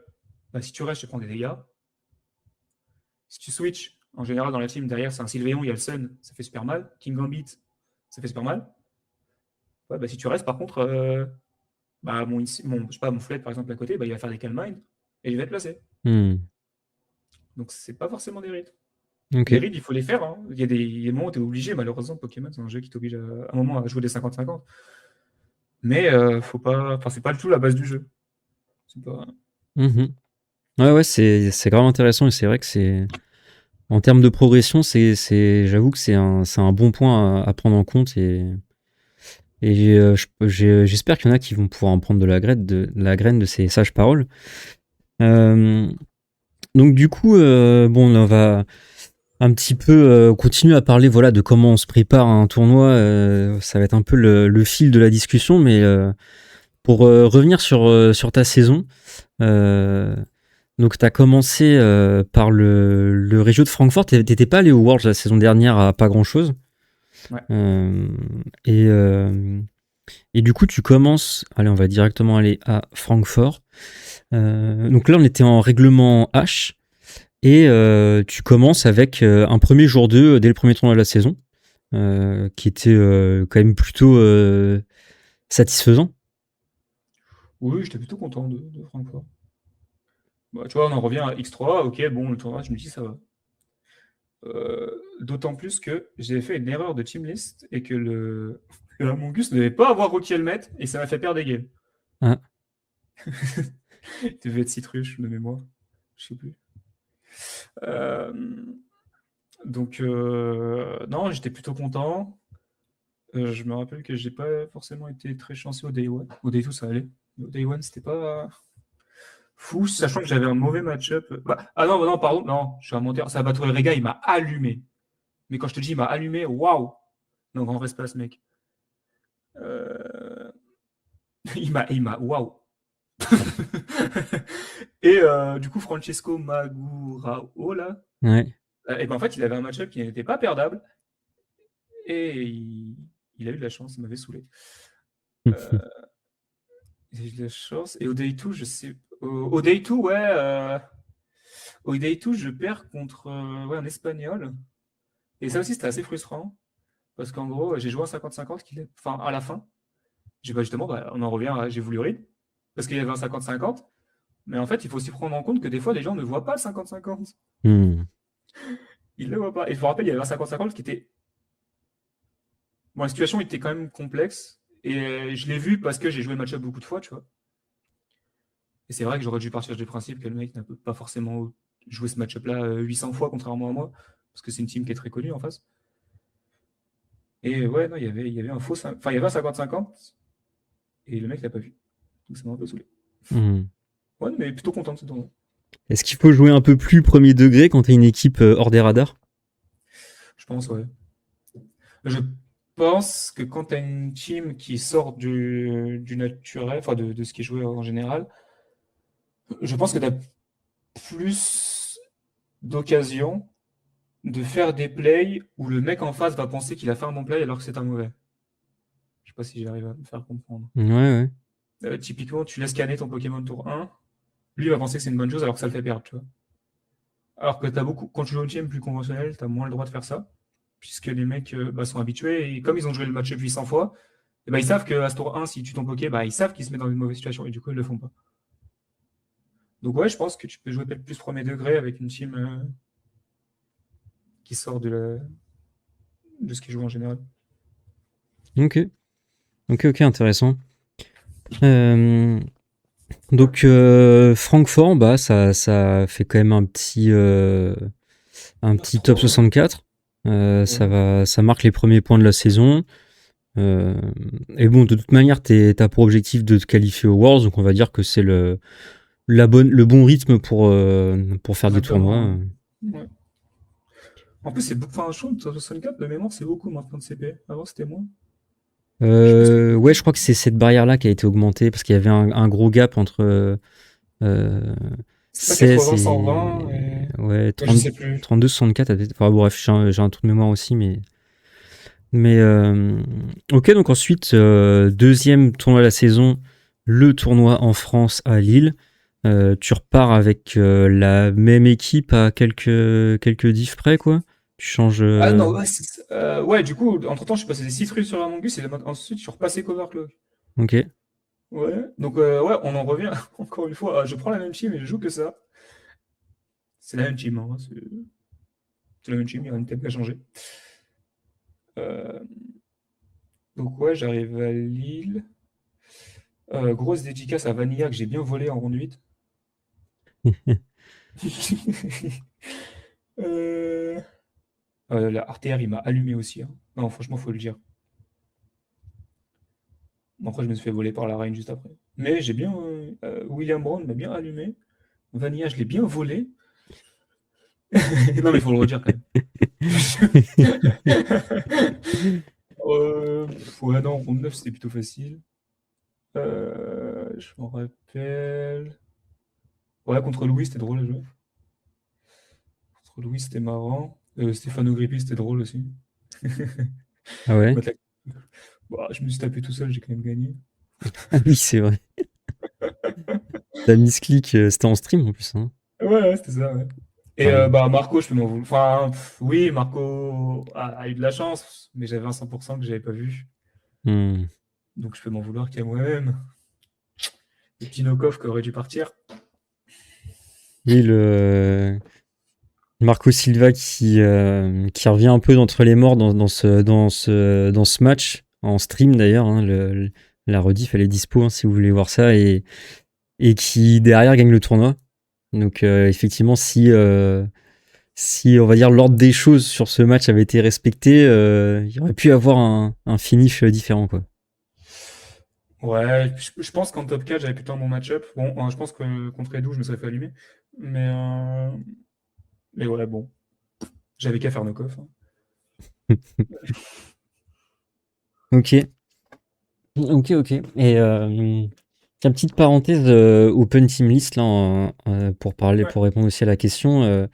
bah, si tu restes, tu prends des dégâts. Si tu switch, en général dans la team, derrière c'est un Sylveon, il y a le Sun, ça fait super mal. King Gambit, ça fait super mal. Ouais, bah, si tu restes, par contre, bah, je sais pas, mon Flet par exemple à côté, bah, il va faire des Calm Mind et il va être placé. Hmm. Donc c'est pas forcément des rides. Ok. Les rides, il faut les faire. Hein. Il y a des moments où tu es obligé, malheureusement, Pokémon, c'est un jeu qui t'oblige à un moment à jouer des 50-50. Mais faut pas. Enfin, c'est pas du tout la base du jeu. C'est pas. Mhm. Ouais, c'est grave intéressant et c'est vrai que en termes de progression, j'avoue que c'est un bon point à prendre en compte j'espère qu'il y en a qui vont pouvoir en prendre de la graine de ces sages paroles. Euh, donc du coup, bon, on va un petit peu continuer à parler, voilà, de comment on se prépare à un tournoi. Ça va être un peu le fil de la discussion, mais pour revenir sur ta saison. Euh, donc, tu as commencé par le Regio de Francfort. T'étais pas allé au Worlds la saison dernière à pas grand-chose. Ouais. Euh, et, euh, et du coup, tu commences. Allez, on va directement aller à Francfort. Donc là, on était en règlement H. Et tu commences avec un premier jour 2 dès le premier tournoi de la saison, qui était quand même plutôt satisfaisant. Oui, j'étais plutôt content de Francfort. Bah, tu vois, on en revient à X3. Ok, bon, le tournoi, je me dis ça va. D'autant plus que j'ai fait une erreur de team list et que Amongus ne devait pas avoir Rocky Helmet et ça m'a fait perdre des games. Ah, Il devait être citruche de mémoire. Je sais plus. Euh, non, j'étais plutôt content. Je me rappelle que j'ai pas forcément été très chanceux au Day 1. Au Day 2, ça allait. Mais au Day 1, c'était pas fou, sachant que j'avais un mauvais match-up. Ah non, non, pardon, non, je suis un menteur. Salvatore Rega, il m'a allumé. Mais quand je te dis il m'a allumé, waouh! Non, grand respect à ce mec. Euh, waouh! Et du coup, Francesco Magurao, là, ouais. et ben en fait, il avait un match-up qui n'était pas perdable. Et il a eu de la chance, il m'avait saoulé. Euh, il a eu de la chance. Et au Day 2, je sais. Au Day 2, ouais. Au Day 2, je perds contre ouais, un Espagnol. Et ça aussi, c'était assez frustrant. Parce qu'en gros, j'ai joué un 50-50 enfin, à la fin. J'ai pas justement, bah, on en revient à j'ai voulu read. Parce qu'il y avait un 50-50. Mais en fait, il faut aussi prendre en compte que des fois, les gens ne voient pas le 50-50. Hmm. Ils ne le voient pas. Et je me rappelle, il y avait un 50-50 qui était. Bon, la situation était quand même complexe. Et je l'ai vu parce que j'ai joué le match-up beaucoup de fois, tu vois. Et c'est vrai que j'aurais dû partir du principe que le mec n'a pas forcément joué ce match-up-là 800 fois, contrairement à moi. Parce que c'est une team qui est très connue en face. Et ouais, non, il y avait un faux. Enfin, il y avait un 50-50. Et le mec l'a pas vu. Donc ça m'a un peu saoulé. Hmm. Ouais, mais plutôt content de ce tournoi. Est-ce qu'il faut jouer un peu plus premier degré quand t'es une équipe hors des radars? Je pense, ouais. Je pense que quand tu as une team qui sort du naturel, enfin de ce qui est joué en général, je pense que tu as plus d'occasions de faire des plays où le mec en face va penser qu'il a fait un bon play alors que c'est un mauvais. Je sais pas si j'arrive à me faire comprendre. Ouais, ouais. Typiquement, tu laisses scanner ton Pokémon tour 1, lui va penser que c'est une bonne chose alors que ça le fait perdre, tu vois. Alors que t'as beaucoup, quand tu joues une team plus conventionnelle, tu as moins le droit de faire ça, puisque les mecs bah, sont habitués et comme ils ont joué le match 800 fois, et bah, ils savent qu'à ce tour 1, si tu tombes Poké, bah, ils savent qu'ils se mettent dans une mauvaise situation et du coup, ils le font pas. Donc, ouais, je pense que tu peux jouer peut-être plus premier degré avec une team qui sort de ce qui joue en général. Ok. Ok, intéressant. Euh, donc, Francfort, bah, ça fait quand même un petit top 3, ouais. 64. Ouais. Ça marque les premiers points de la saison. Euh, et bon, de toute manière, t'as pour objectif de te qualifier aux Worlds, donc on va dire que c'est le bon rythme pour faire des Exactement. tournois. Ouais. En plus, c'est beaucoup. Enfin, je trouve que 64 de mémoire, c'est beaucoup maintenant de CP. Avant, c'était moins. Je sais pas ce que tu Ouais, penses. je crois que c'est cette barrière-là qui a été augmentée parce qu'il y avait un gros gap entre euh, C'est pas 16 80, 120 et ouais, ouais, je 30, sais plus. 32, 64. Enfin bref, j'ai un trou de mémoire aussi, mais ok. Donc ensuite, deuxième tournoi de la saison, le tournoi en France à Lille. Tu repars avec la même équipe à quelques diffs près, quoi. Tu changes. Ah non, ouais, ouais, du coup, entre-temps, je suis passé des citrus sur Among Us et ensuite, je suis repassé Covercloak. Ok. Ouais, donc ouais, on en revient encore une fois. Je prends la même team et je joue que ça. C'est la même team, hein, c'est la même team, il y a une tête qui a changé. Euh, donc ouais, j'arrive à Lille. Grosse dédicace à Vanilla que j'ai bien volé en ronde 8. Euh, la Artère, il m'a allumé aussi, hein. Non, franchement, faut le dire. Bon, après, je me suis fait voler par la reine juste après. Mais j'ai bien. William Brown m'a bien allumé. Vanilla, je l'ai bien volé. Non, mais il faut le redire quand même. Ouais, non, ronde 9, c'était plutôt facile. Je m'en rappelle. Ouais, contre Louis, c'était drôle à jouer. Contre Louis, c'était marrant. Stéphano Grippi, c'était drôle aussi. Ah ouais? Battre Bah, je me suis tapé tout seul, j'ai quand même gagné. Ah oui, c'est vrai. T'as mis ce clic, c'était en stream en plus, hein. Ouais, ouais, c'était ça, ouais. Et Ah oui. bah, Marco, je peux m'en vouloir. Enfin, oui, Marco a eu de la chance, mais j'avais un 100% que j'avais pas vu. Hmm. Donc je peux m'en vouloir qu'à moi-même. Le petit Nokov qui aurait dû partir. Oui, le Marco Silva qui revient un peu d'entre les morts dans ce match, en stream d'ailleurs, hein, la rediff elle est dispo, hein, si vous voulez voir ça, et qui derrière gagne le tournoi. Donc effectivement, si on va dire l'ordre des choses sur ce match avait été respecté, il y aurait pu avoir un finish différent, quoi. Ouais, je pense qu'en top 4, j'avais plutôt un bon match-up. Bon, je pense que contre Edu, je me serais fait allumer. Mais, euh, mais ouais, bon. J'avais qu'à faire Nokov, hein. Ok, ok. Et tiens, petite parenthèse Open Team List là, Ouais. pour répondre aussi à la question.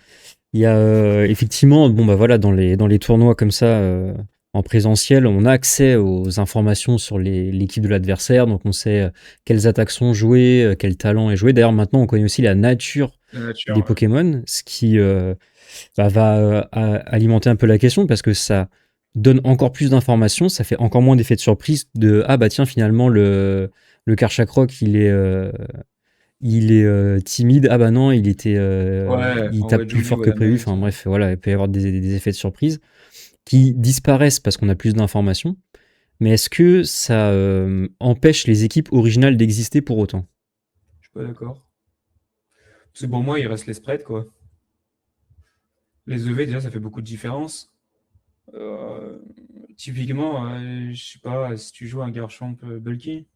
Il y a effectivement, bon bah voilà, dans les tournois comme ça, en présentiel, on a accès aux informations sur l'équipe de l'adversaire, donc on sait quelles attaques sont jouées, quel talent est joué. D'ailleurs, maintenant, on connaît aussi la nature La nature, des ouais. Pokémon, ce qui va alimenter un peu la question parce que ça donne encore plus d'informations, ça fait encore moins d'effet de surprise de ah bah tiens finalement le Karchakroc il est timide, ah bah non Ouais, il en tape Red plus Jolie fort ou à que la prévu, manette. enfin bref voilà, il peut y avoir des effets de surprise qui disparaissent parce qu'on a plus d'informations, mais est-ce que ça empêche les équipes originales d'exister pour autant? Je suis pas d'accord. Parce que pour moi, il reste les spreads, quoi. Les EV, déjà, ça fait beaucoup de différence. Euh, Typiquement, je sais pas, si tu joues un Garchomp bulky,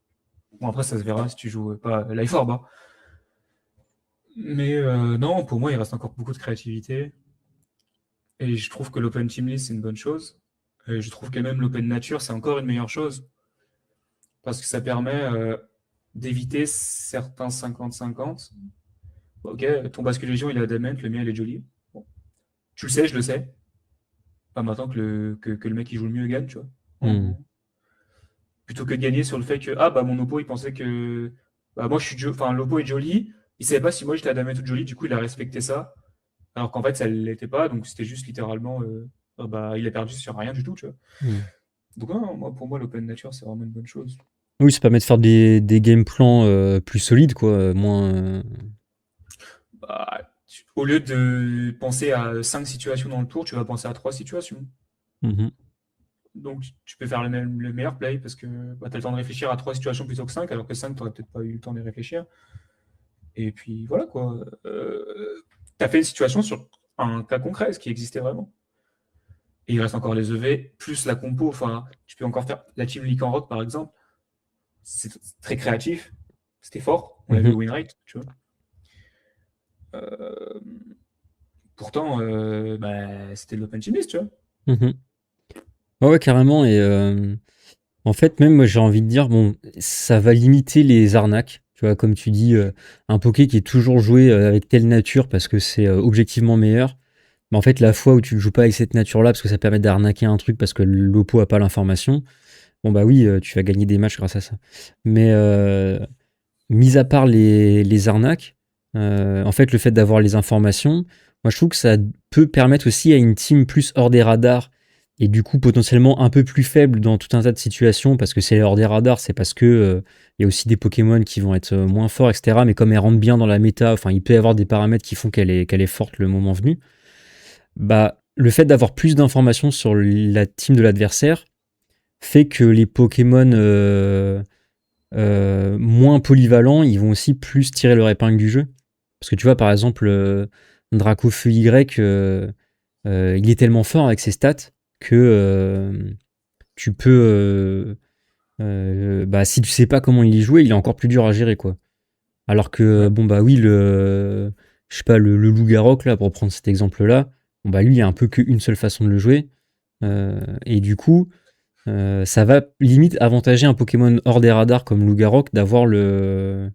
bon après ça se verra si tu joues pas Life Orb, hein. Mais non, pour moi il reste encore beaucoup de créativité. Et je trouve que l'Open Team List c'est une bonne chose. Et je trouve que même l'Open Nature c'est encore une meilleure chose. Parce que ça permet d'éviter certains 50-50. Ok, ton bascule légion il est adamant, le mien il est joli. Bon. Tu le sais, je le sais. Pas maintenant que le mec qui joue le mieux gagne, tu vois. Hmm. Plutôt que de gagner sur le fait que ah bah mon oppo il pensait que bah moi enfin l'oppo est joli, il savait pas si moi j'étais Adama toute jolie, du coup il a respecté ça, alors qu'en fait ça l'était pas, donc c'était juste littéralement bah il a perdu sur rien du tout, tu vois. Hmm. Donc non, moi pour moi l'open nature c'est vraiment une bonne chose. Oui, ça permet de faire des game plans plus solides, quoi, moins. Bah, au lieu de penser à 5 situations dans le tour, tu vas penser à 3 situations. Mhm. Donc tu peux faire le meilleur play parce que bah, tu as le temps de réfléchir à 3 situations plutôt que 5, alors que 5 tu n'aurais peut-être pas eu le temps de réfléchir. Et puis voilà quoi. Tu as fait une situation sur un cas concret, ce qui existait vraiment. Et il reste encore les EV, plus la compo. Enfin, tu peux encore faire la team League en Rock par exemple. C'est très créatif. C'était fort. On l'a vu Mhm. au Winrate, tu vois. Euh, Pourtant, bah, c'était de l'open team list, tu vois. Mhm. Ouais, carrément. Et en fait, même moi, j'ai envie de dire, bon, ça va limiter les arnaques. Tu vois, comme tu dis, un poké qui est toujours joué avec telle nature parce que c'est objectivement meilleur. Mais en fait, la fois où tu ne joues pas avec cette nature-là parce que ça permet d'arnaquer un truc parce que l'oppo a pas l'information, bon bah oui, tu vas gagner des matchs grâce à ça. Mais mis à part les arnaques, en fait, le fait d'avoir les informations, moi je trouve que ça peut permettre aussi à une team plus hors des radars et du coup potentiellement un peu plus faible dans tout un tas de situations parce que c'est hors des radars, c'est parce que il y a aussi des Pokémon qui vont être moins forts, etc. Mais comme elle rentre bien dans la méta, enfin il peut y avoir des paramètres qui font qu'elle est forte le moment venu. Bah le fait d'avoir plus d'informations sur la team de l'adversaire fait que les Pokémon moins polyvalents, ils vont aussi plus tirer leur épingle du jeu. Parce que tu vois, par exemple, Dracofeu Y, il est tellement fort avec ses stats que tu peux. Bah, si tu sais pas comment il y jouer, il est encore plus dur à gérer, quoi. Alors que, Ouais. bon, bah oui, je sais pas, le loup-garok, là, pour prendre cet exemple-là, bon, bah lui, il y a un peu qu'une seule façon de le jouer. Et du coup, ça va limite avantager un Pokémon hors des radars comme loup-garok d'avoir T'as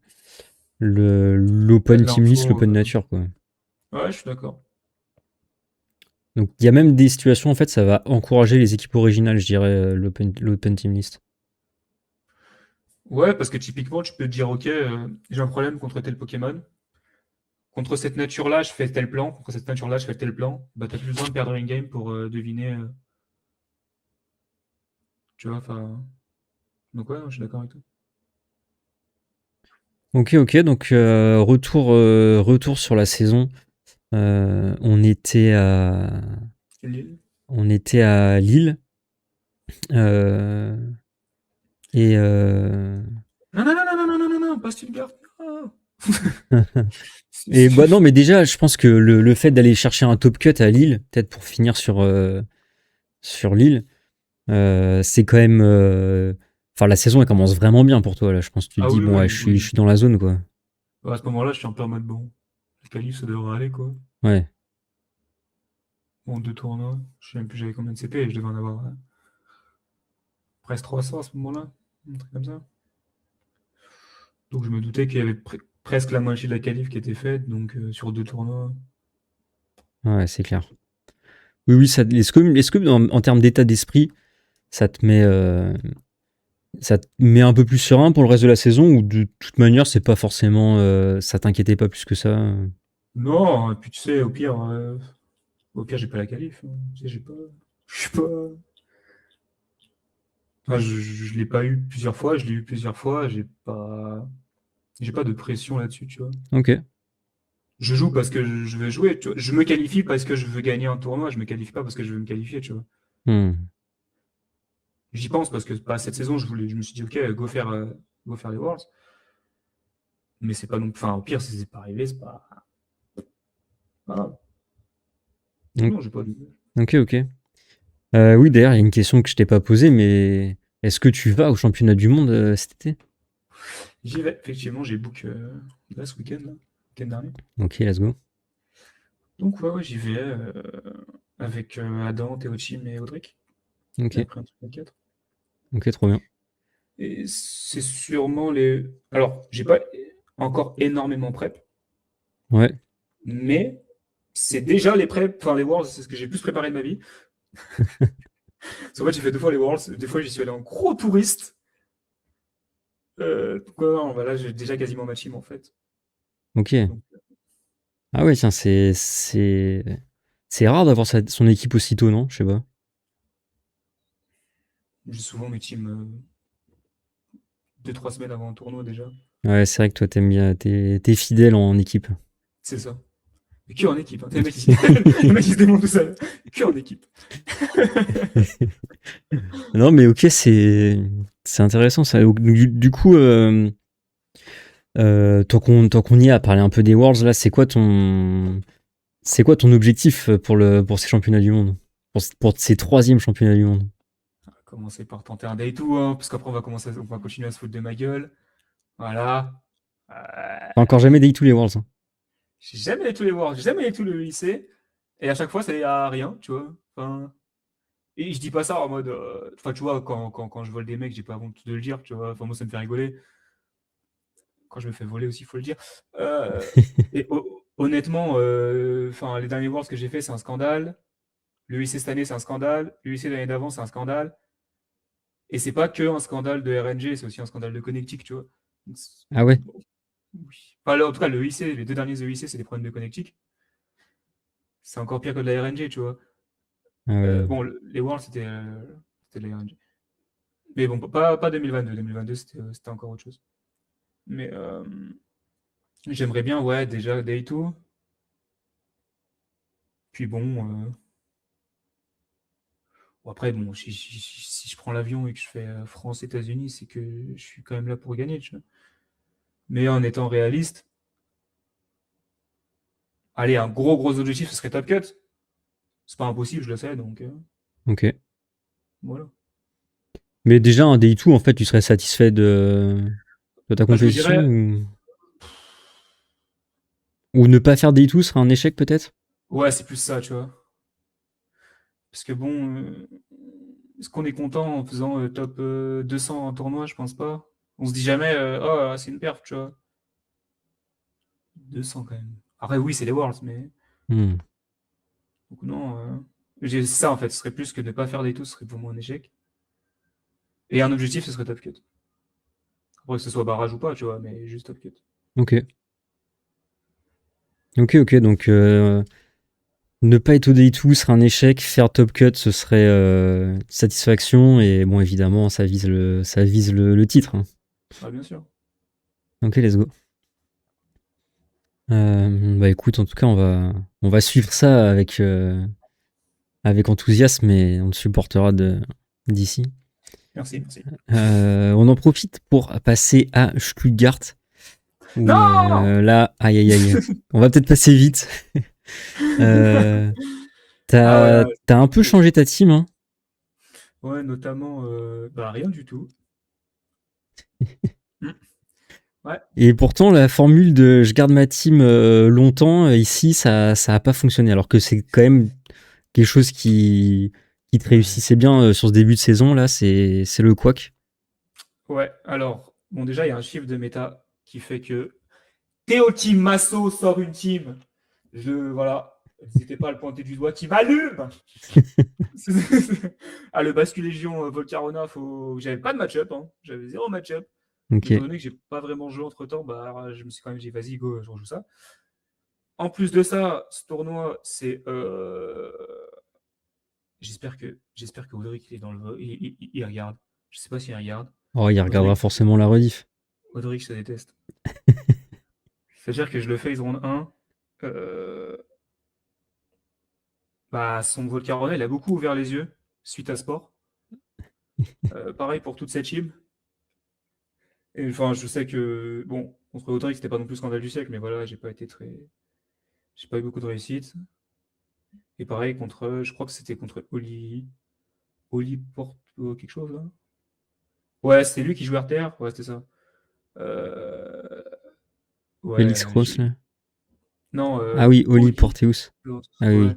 de l'open team list, l'info. l'open nature, quoi. Ouais, je suis d'accord. Donc il y a même des situations, en fait, ça va encourager les équipes originales, je dirais, l'open team list. Ouais, parce que typiquement, tu peux te dire, ok, j'ai un problème contre tel Pokémon. Contre cette nature-là, je fais tel plan. Contre cette nature-là, je fais tel plan. Bah, t'as plus besoin de perdre une game pour deviner. Tu vois, enfin. Donc, ouais, non, je suis d'accord avec toi. Ok, donc retour sur la saison. On était Lille. à Lille. Euh, et Non, non, non, non, non, non, non, non, non, pas Stuttgart. Non. et bah non, mais déjà, je pense que le fait d'aller chercher un top cut à Lille, peut-être pour finir sur Lille, c'est quand même. Enfin, la saison elle commence vraiment bien pour toi là. Je pense que tu te Ah dis oui, bon, ouais, oui, je oui. suis dans la zone quoi. Bah, à ce moment-là, je suis un peu en mode bon. Le qualif, ça devrait aller, quoi. Ouais. Bon, 2 tournois. Je sais même plus j'avais combien de CP. Je devais en avoir presque 300 à ce moment-là. Un truc comme ça. Donc, je me doutais qu'il y avait presque la moitié de la qualif qui était faite. Donc, sur 2 tournois. Ouais, c'est clair. Oui, oui, est-ce que en termes d'état d'esprit, ça te met, ça te met un peu plus serein pour le reste de la saison ou de toute manière, c'est pas forcément, ça t'inquiétait pas plus que ça Non, et puis tu sais, au pire, j'ai pas la qualif, hein. Tu sais, j'ai pas. Je suis pas. Enfin, je l'ai pas eu plusieurs fois, je l'ai eu plusieurs fois, j'ai pas de pression là-dessus, tu vois. Ok. Je joue parce que je veux jouer, tu vois. Je me qualifie parce que je veux gagner un tournoi, je me qualifie pas parce que je veux me qualifier, tu vois. Hmm. J'y pense parce que bah, cette saison, je me suis dit, ok, go faire les Worlds. Mais c'est pas non. Enfin, au pire, si c'est pas arrivé, c'est pas grave. Donc, Donc, non, j'ai pas de. ok. Oui, d'ailleurs, il y a une question que je t'ai pas posée, mais est-ce que tu vas au championnat du monde cet été? J'y vais, effectivement, j'ai book là ce week-end, là, week-end dernier. Ok, let's go. Donc, ouais, ouais, j'y vais avec Adam, Théochim et Audric. Ok, On a pris un truc à 4. ok, trop bien. Et c'est sûrement les. Alors, j'ai pas encore énormément prep, Ouais, mais c'est déjà les prep, enfin les Worlds, c'est ce que j'ai plus préparé de ma vie. Parce qu'en fait, j'ai fait 2 fois les Worlds, des fois j'y suis allé en gros touriste. Donc, ouais, non, bah là, j'ai déjà quasiment ma team en fait. ok. Donc, Ah ouais, tiens, c'est rare d'avoir son équipe aussitôt, non? Je sais pas. j'ai souvent mes teams 2-3 semaines avant un tournoi déjà. Ouais, c'est vrai que toi, t'aimes bien, t'es fidèle en équipe. C'est ça. Mais que en équipe, hein. Les mecs, les mecs, ils se démontent tout seuls. Que en équipe. Non, mais ok, c'est intéressant ça. Donc, du coup, tant qu'on y est à parler un peu des Worlds, là, c'est quoi ton objectif pour ces championnats du monde? Pour ces troisièmes championnats du monde? On va commencer par tenter un day tout, hein, parce qu'après on va continuer à se foutre de ma gueule. Voilà. T'as encore jamais dit tous les Worlds, hein. J'ai jamais eu tous les Worlds, j'ai jamais eu tout le lycée. Et à chaque fois, c'est à rien, tu vois. Enfin, et je dis pas ça en mode. Enfin, tu vois, quand je vole des mecs, j'ai pas honte de le dire, tu vois. Enfin, moi, ça me fait rigoler. Quand je me fais voler aussi, il faut le dire. Euh, et honnêtement, enfin, les derniers Worlds que j'ai fait, c'est un scandale. Le UIC cette année, c'est un scandale. Le UIC de l'année d'avant, c'est un scandale. Et c'est pas que un scandale de RNG, c'est aussi un scandale de connectique, tu vois. Donc, Ah ouais? bon, oui. Enfin, en tout cas, le EIC, les 2 derniers EIC, c'est des problèmes de connectique. C'est encore pire que de la RNG, tu vois. Ah ouais. Bon, les Worlds, c'était de la RNG. Mais bon, pas 2022. 2022, c'était encore autre chose. Mais j'aimerais bien, ouais, déjà Day 2. Puis bon, bon, après, bon, si je prends l'avion et que je fais France-États-Unis, c'est que je suis quand même là pour gagner, tu vois. Mais en étant réaliste, Allez, un gros objectif, ce serait Top Cut. C'est pas impossible, je le sais, donc Ok. voilà. Mais déjà, un day 2, en fait, tu serais satisfait de ta Bah, je me compétition dirais, ou ne pas faire day 2 serait un échec peut-être? ouais, c'est plus ça, tu vois. Parce que bon, est-ce qu'on est content en faisant top 200 en tournoi? Je pense pas. On se dit jamais, oh, c'est une perf, tu vois. 200 quand même. Après, oui, c'est les Worlds, mais Hmm. donc non. C'est ça en fait, ce serait plus que ne pas faire des tous, ce serait pour moi un échec. Et un objectif, ce serait top cut. Après, que ce soit barrage ou pas, tu vois, mais juste top cut. Ok. Ok, donc ne pas être au day 2 serait un échec, faire top cut ce serait satisfaction, et bon, évidemment, ça vise le titre, hein. Ah, bien sûr. Ok, let's go. Bah écoute, en tout cas, on va suivre ça avec enthousiasme, et on te supportera d'ici. Merci, merci. On en profite pour passer à Stuttgart. Où, Non! là, aïe aïe aïe. On va peut-être passer vite. Euh, Ah ouais, t'as, ouais. t'as un peu changé ta team, hein. Ouais, notamment, bah rien du tout. Hmm. Ouais, Et pourtant, la formule de je garde ma team longtemps, ici, ça a pas fonctionné. Alors que c'est quand même quelque chose qui te ouais. réussissait bien sur ce début de saison. Là, c'est le couac. Ouais, alors, bon, déjà, il y a un chiffre de méta qui fait que Théo Team Masso sort une team. Voilà, n'hésitez pas à le pointer du doigt, qui m'allume. Ah, le bascule Légion Volcarona, j'avais pas de match-up, hein. J'avais 0 match-up. Ok. Étant donné que j'ai pas vraiment joué entre temps, bah, alors, je me suis quand même dit, vas-y, go, je rejoue ça. En plus de ça, ce tournoi, c'est. J'espère que Audric, il est dans le. Il regarde. Je sais pas s'il regarde. Oh, il regardera Audric, forcément la rediff. Audric, je te déteste. C'est-à-dire que je le face round 1. euh, Bah, son Volcarona, il a beaucoup ouvert les yeux suite à Sport. Pareil pour toute cette team. Et enfin, je sais que, bon, contre Audric, c'était pas non plus le scandale du siècle, mais voilà, j'ai pas eu beaucoup de réussite. Et pareil contre, je crois que c'était contre Oli Porto, quelque chose, là. Ouais, c'était lui qui jouait RTR. Ouais, c'était ça. Euh, Félix Ouais, Ross, là. non, Ah oui, Oli Oli. Porteus. Ah oui, Ouais. oui.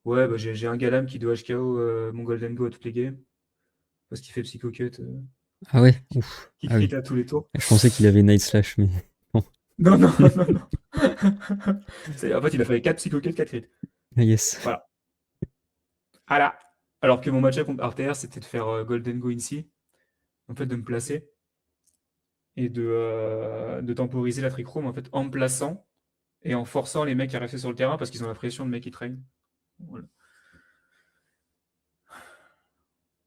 Ouais, bah, j'ai un Galam qui doit HKO mon Golden Go à toutes les games. Parce qu'il fait Psycho Cut, Ah ouais, ouf. qui Ah oui. crit à tous les tours. Je pensais qu'il avait Night Slash, mais bon. Non, non, non, non. En fait, il a fait 4 Psycho Cut, 4 crits. Ah, yes. Voilà. Voilà. Alors que mon match-up contre RTR, c'était de faire Golden Go Incy. En fait, de me placer. Et de temporiser la trichrome en fait, en me plaçant et en forçant les mecs à rester sur le terrain parce qu'ils ont la pression de mecs qui traînent. Voilà.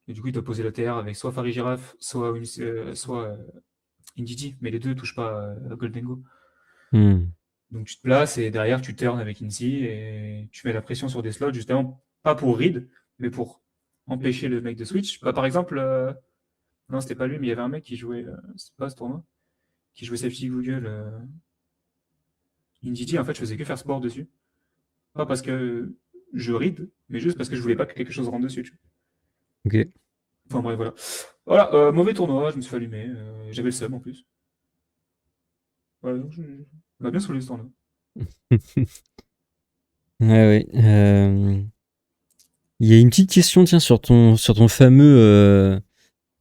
Et du coup, il doit poser la TR avec soit Farid Giraffe, soit Indidi, mais les deux ne touchent pas à Golden Go. Hmm. Donc tu te places et derrière tu turns avec Incy et tu mets la pression sur des slots, justement, pas pour read, mais pour empêcher le mec de switch. Bah, par exemple, non, c'était pas lui, mais il y avait un mec qui jouait, c'était pas ce tournoi, qui jouait Safety Google. Indidi, en fait, je faisais que faire sport dessus. Pas parce que je read, mais juste parce que je voulais pas que quelque chose rentre dessus. Tu Ok. vois. Enfin bref, voilà. Voilà, mauvais tournoi, je me suis fait allumer. J'avais le seum en plus. Voilà, donc on a bien saoulé ce tournoi. Ouais, ouais. Il y a une petite question, tiens, sur ton fameux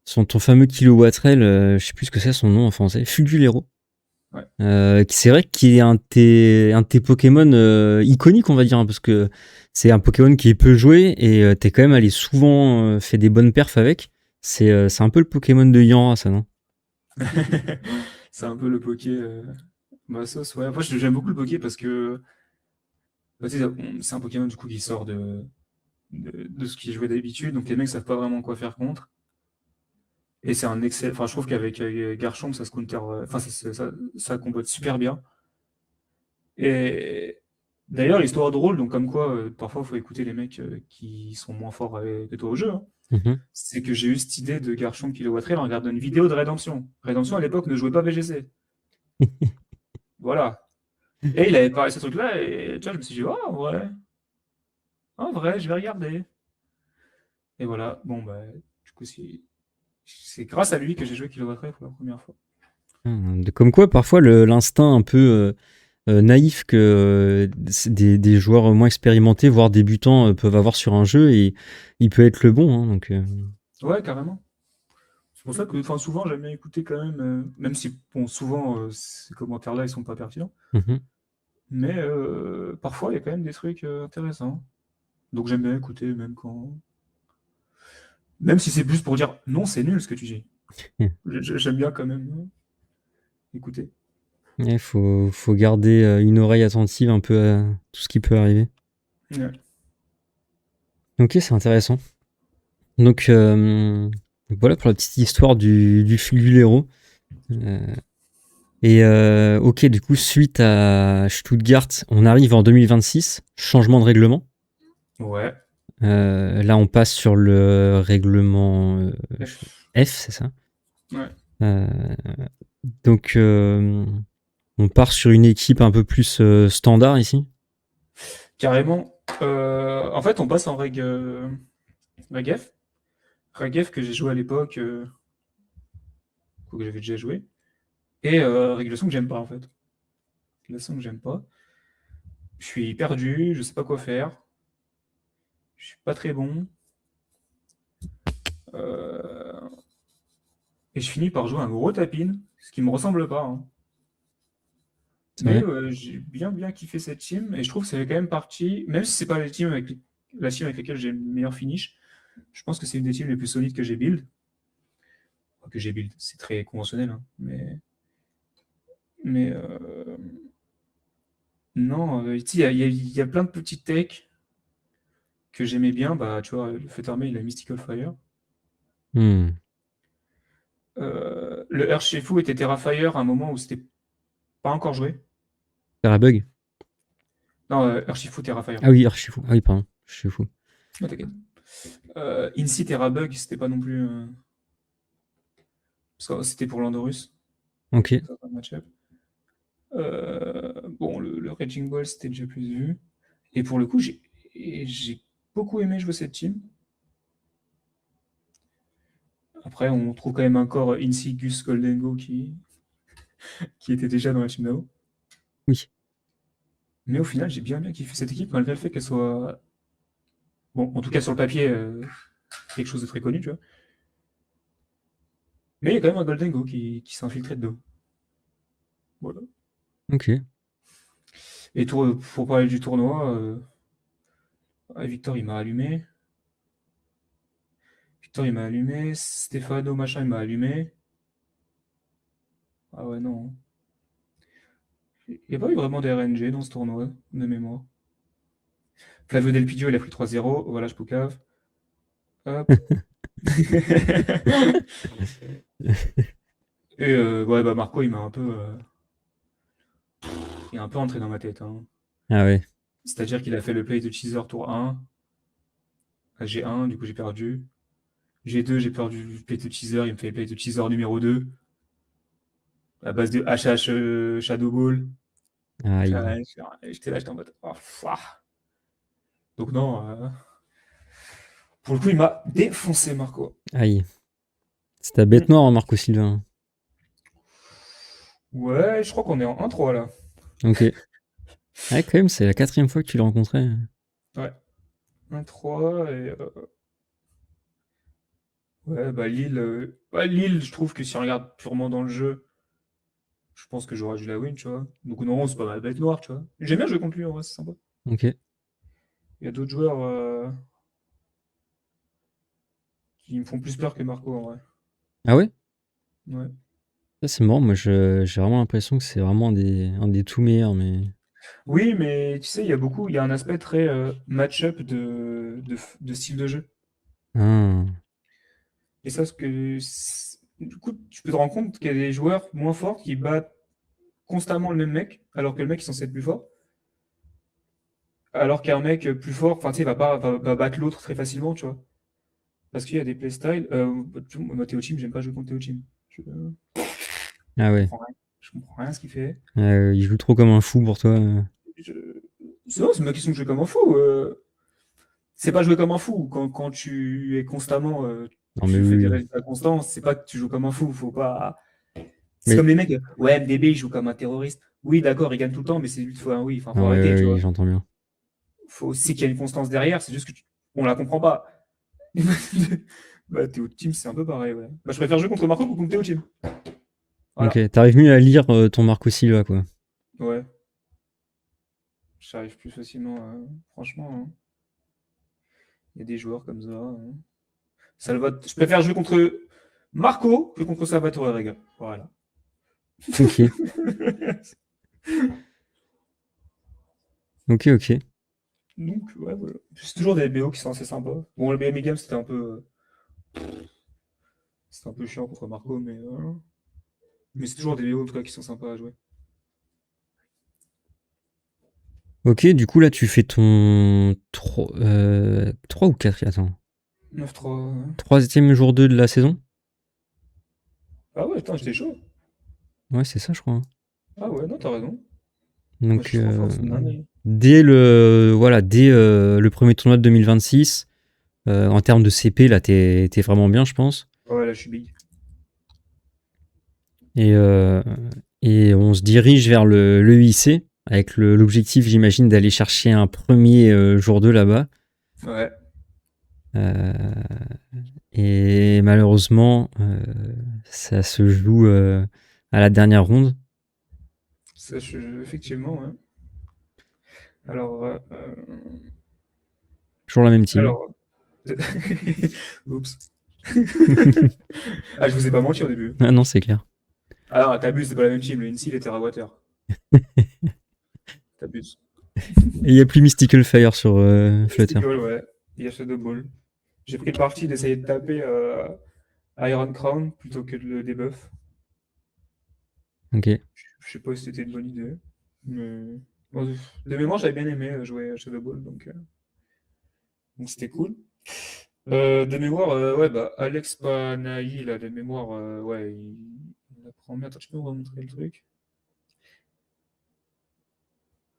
Kilowatt-Rail, je sais plus ce que c'est son nom en français, Fulgulero. Ouais. C'est vrai qu'il est un de tes Pokémon iconiques, on va dire, hein, parce que c'est un Pokémon qui est peu joué, et t'es quand même allé souvent fait des bonnes perfs avec. C'est un peu le Pokémon de Yanra, ça, non? C'est un peu le poké ma sauce. Ouais. Après, j'aime beaucoup le poké parce que bah, tu sais, c'est un Pokémon du coup qui sort de ce qui est joué d'habitude, donc les mecs savent pas vraiment quoi faire contre. Et c'est un excellent. Enfin, je trouve qu'avec Garchomp, ça se counter. Enfin, ça combote super bien. Et d'ailleurs, histoire drôle, donc comme quoi, parfois, il faut écouter les mecs qui sont moins forts que toi au jeu, hein. Mhm. C'est que j'ai eu cette idée de Garchomp Kilowatt Rail en regardant une vidéo de Rédemption. Rédemption, à l'époque, ne jouait pas VGC. Voilà. Et il avait parlé de ce truc-là, et tu vois, je me suis dit, oh, en vrai, je vais regarder. Et voilà, bon, bah, du coup, c'est grâce à lui que j'ai joué Kilowatt pour la première fois. Comme quoi, parfois, l'instinct un peu naïf que des joueurs moins expérimentés, voire débutants, peuvent avoir sur un jeu, et il peut être le bon. Hein, donc, Ouais, carrément. C'est pour ça que enfin, souvent, j'aime bien écouter quand même, même si, bon, souvent, ces commentaires-là, ils sont pas pertinents. mhm. Mais parfois, il y a quand même des trucs intéressants. Donc j'aime bien écouter, même si c'est plus pour dire non, c'est nul ce que tu dis. J'aime bien quand même écouter. Il faut garder une oreille attentive un peu à tout ce qui peut arriver. Ouais. Ok, c'est intéressant. Donc, voilà pour la petite histoire du Fulgulero. Ok, du coup, suite à Stuttgart, on arrive en 2026, changement de règlement. Ouais. Là, on passe sur le règlement F. F, c'est ça. Ouais. Euh, donc, on part sur une équipe un peu plus standard ici. Carrément. En fait, on passe en reg F. Reg F que j'ai joué à l'époque, que j'avais déjà joué. Et régulation que j'aime pas en fait. Régulation que j'aime pas. Je suis perdu, je sais pas quoi faire. Je suis pas très bon. Euh, Et je finis par jouer un gros tapin, ce qui me ressemble pas, hein. C'est Mais vrai. j'ai bien kiffé cette team et je trouve que ça fait quand même partie, même si c'est pas la team avec laquelle j'ai le meilleur finish, je pense que c'est une des teams les plus solides que j'ai build. Enfin, que j'ai build, c'est très conventionnel, hein, mais non, tu sais, il y a plein de petites techs que j'aimais bien. Bah, tu vois, le fait armé, il a Mystical Fire. Hmm. Le Earthshifu était Terrafire à un moment où c'était pas encore joué. Parabug. Non, Earthshifu Terrafire. Ah oui, Archifou. Ah oui, pardon. Je suis fou. Oh, t'inquiète. Incy Terrabug, c'était pas non plus. Parce que c'était pour Landorus. Ok. Ça, c'est un match-up. Bon, le Raging Ball, c'était déjà plus vu. Et pour le coup, j'ai beaucoup aimé jouer cette team. Après, on trouve quand même encore Incy, Gus, Goldengo qui était déjà dans la team d'avant. Oui. Mais au final, j'ai bien kiffé cette équipe, malgré le fait qu'elle soit. Bon, en tout cas sur le papier, quelque chose de très connu, tu vois. Mais il y a quand même un Goldengo qui s'est infiltré dedans. Voilà. Ok. Et pour parler du tournoi, Victor, il m'a allumé. Victor, il m'a allumé. Stefano, machin, il m'a allumé. Ah ouais, non. Il n'y a pas eu vraiment des RNG dans ce tournoi, de mémoire. Flavio Del Pidio, il a pris 3-0. Voilà, je poucave. Hop. Et ouais, bah Marco, il a un peu entré dans ma tête, hein. Ah ouais. C'est-à-dire qu'il a fait le play de teaser tour 1 à G1, du coup j'ai perdu. G2, j'ai perdu le play de teaser, il me fait le play de teaser numéro 2 à base de HH Shadow Ball. Aïe. J'étais là, j'étais en mode. Oh, fouah. Donc non, pour le coup, il m'a défoncé, Marco. Aïe. C'est ta bête Mm. noire, hein, Marco Sylvain. Ouais, je crois qu'on est en 1-3 là. Ok. Ouais, quand même, c'est la 4e fois que tu l'as rencontré. Ouais, 1-3 et ouais, bah Lille, je trouve que si on regarde purement dans le jeu, je pense que j'aurais dû la win, tu vois. Donc non, c'est pas ma bête noire, tu vois. J'aime bien jouer contre lui, en vrai, c'est sympa. Ok. Il y a d'autres joueurs qui me font plus peur que Marco, en vrai. Ah ouais? Ouais. Ça, c'est marrant. Moi, j'ai vraiment l'impression que c'est vraiment un des tout meilleurs, mais. Oui, mais tu sais, il y a un aspect très match-up de style de jeu. Ah. Et ça, du coup, tu peux te rendre compte qu'il y a des joueurs moins forts qui battent constamment le même mec, alors que le mec est censé être plus fort. Alors qu'un mec plus fort, enfin, tu sais, va battre l'autre très facilement, tu vois. Parce qu'il y a des playstyles. Moi, Théo Team, j'aime pas jouer contre Théo Team. Je Ah ouais. comprends rien. Je comprends rien à ce qu'il fait. Il joue trop comme un fou pour toi. Je... c'est ma question de jouer comme un fou. C'est pas jouer comme un fou. Quand tu es constamment, Non, mais tu fais des oui. résultats constants, c'est pas que tu joues comme un fou. Faut pas. C'est Mais comme les mecs. Ouais, MDB, il joue comme un terroriste. Oui, d'accord, il gagne tout le temps, mais c'est lui, faut, oui, enfin, faut non, arrêter, tu oui, vois. j'entends bien. Faut aussi qu'il y ait une constance derrière. C'est juste que on la comprend pas. Bah, Théo Team, c'est un peu pareil, ouais. Bah, je préfère jouer contre Marco que contre Théo Team. Voilà. Ok, t'arrives mieux à lire ton Marco Silva, quoi. Ouais. J'arrive plus facilement, franchement, hein. Il y a des joueurs comme ça, hein. Je préfère jouer contre Marco que contre Salvatore Rega. Voilà. Ok, ok. Donc, ouais, voilà. C'est toujours des BO qui sont assez sympas. Bon, le BM Game, c'était un peu chiant contre Marco, mais c'est toujours des BO en tout cas qui sont sympas à jouer. Ok, du coup, là, tu fais ton 3 ou 4, attends. 9-3. Troisième jour 2 de la saison? Ah ouais, putain, j'étais chaud. Ouais, c'est ça, je crois. Ah ouais, non, t'as raison. Moi, je Donc, suis trop fort, c'est une dinguerie. dès le premier tournoi de 2026, en termes de CP, là, t'es vraiment bien, je pense. Ouais, là, je suis big. Et, euh, et on se dirige vers le EIC, avec l'objectif, j'imagine, d'aller chercher un premier jour 2 là-bas. Ouais. Euh, et malheureusement, ça se joue à la dernière ronde. Ça, effectivement, ouais. Alors, Toujours la même team. alors. Oups. Ah, je vous ai pas menti au début. Ah non, c'est clair. Ah non, t'abuses, c'est pas la même team. Le NC, il est TerraWater. T'abuses. Et il n'y a plus Mystical Fire sur Flutter. Mystical, ouais. Il y a Shadow Ball. J'ai pris le parti d'essayer de taper Iron Crown plutôt que de le debuff. Ok. Je sais pas si c'était une bonne idée. Mais... Bon, de mémoire, j'avais bien aimé jouer à Shadow Ball, donc c'était cool. De mémoire, ouais, bah, Alex Panahi, là, de mémoire, ouais, il apprend bien. Attends, tu peux me remontrer le truc?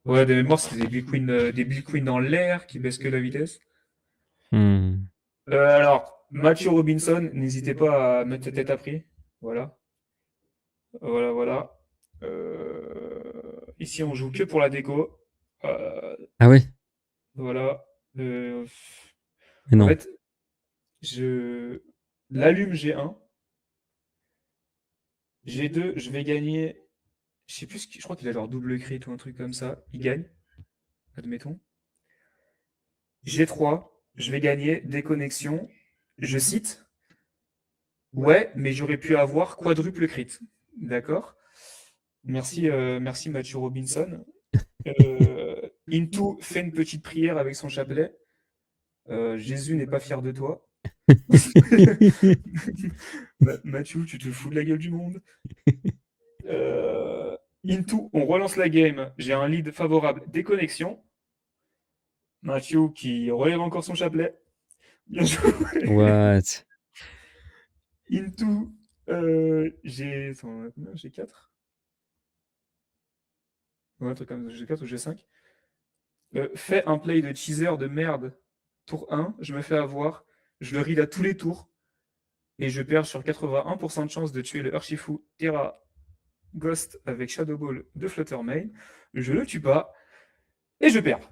Ouais, de mémoire, c'était des Bill Queen dans l'air qui baissent que la vitesse. Hmm. Alors, Matthew Robinson, n'hésitez pas à mettre tête à prix. Voilà. Voilà. Ici, on joue que pour la déco. Euh, Ah ouais? voilà. Mais En non. fait, je l'allume G1. G2, je vais gagner. Je sais plus, je crois qu'il a genre double crit ou un truc comme ça. Il gagne, admettons. G3, je vais gagner déconnexion. Je cite. Ouais, mais j'aurais pu avoir quadruple crit. D'accord? Merci Mathieu Robinson. Into fait une petite prière avec son chapelet. Jésus n'est pas fier de toi. Mathieu, tu te fous de la gueule du monde. Into, on relance la game. J'ai un lead favorable. Déconnexion. Mathieu qui relève encore son chapelet. Bien joué. What? Into, j'ai 4. Ouais, un truc comme ça, G4 ou G5. Fais un play de teaser de merde. Tour 1, je me fais avoir. Je le read à tous les tours. Et je perds sur 81% de chance de tuer le Urshifu Terra Ghost avec Shadow Ball de Fluttermane. Je le tue pas. Et je perds.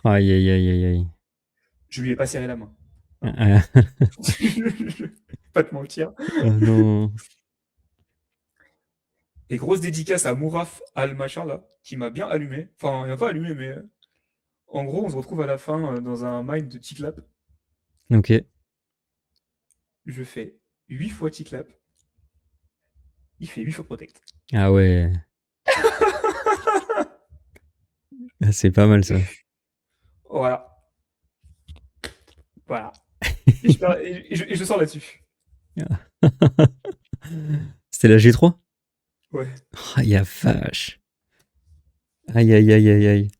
Aïe, aïe, aïe, aïe, aïe. Je lui ai pas serré la main. Ah, Pas te mentir. non. Et grosse dédicace à Mouraf Al-Machin, là, qui m'a bien allumé. Enfin, il m'a pas allumé, mais en gros, on se retrouve à la fin dans un mind de Ticlap. Ok. Je fais 8 fois Ticlap. Il fait 8 fois Protect. Ah ouais. Ah, c'est pas mal ça. Voilà. Voilà. Et je sors là-dessus. C'était la G3? Ouais. Aïe, la vache. Aïe, aïe, aïe, aïe, aïe.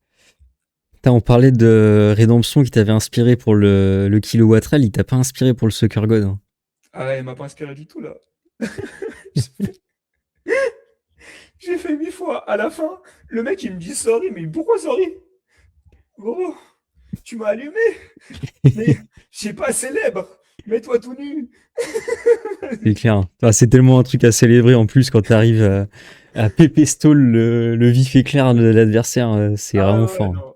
Putain, on parlait de Rédemption qui t'avait inspiré pour le Kilowatt Rail, il t'a pas inspiré pour le Sucker God. Hein. Ah ouais, il m'a pas inspiré du tout, là. J'ai fait 8 fois. À la fin, le mec, il me dit sorry, mais pourquoi sorry? Gros, tu m'as allumé, mais je suis pas célèbre. Mets-toi tout nu. C'est clair. Enfin, c'est tellement un truc à célébrer en plus quand tu arrives à pépestole le vif éclair de l'adversaire. C'est Ah vraiment ouais, fort. non.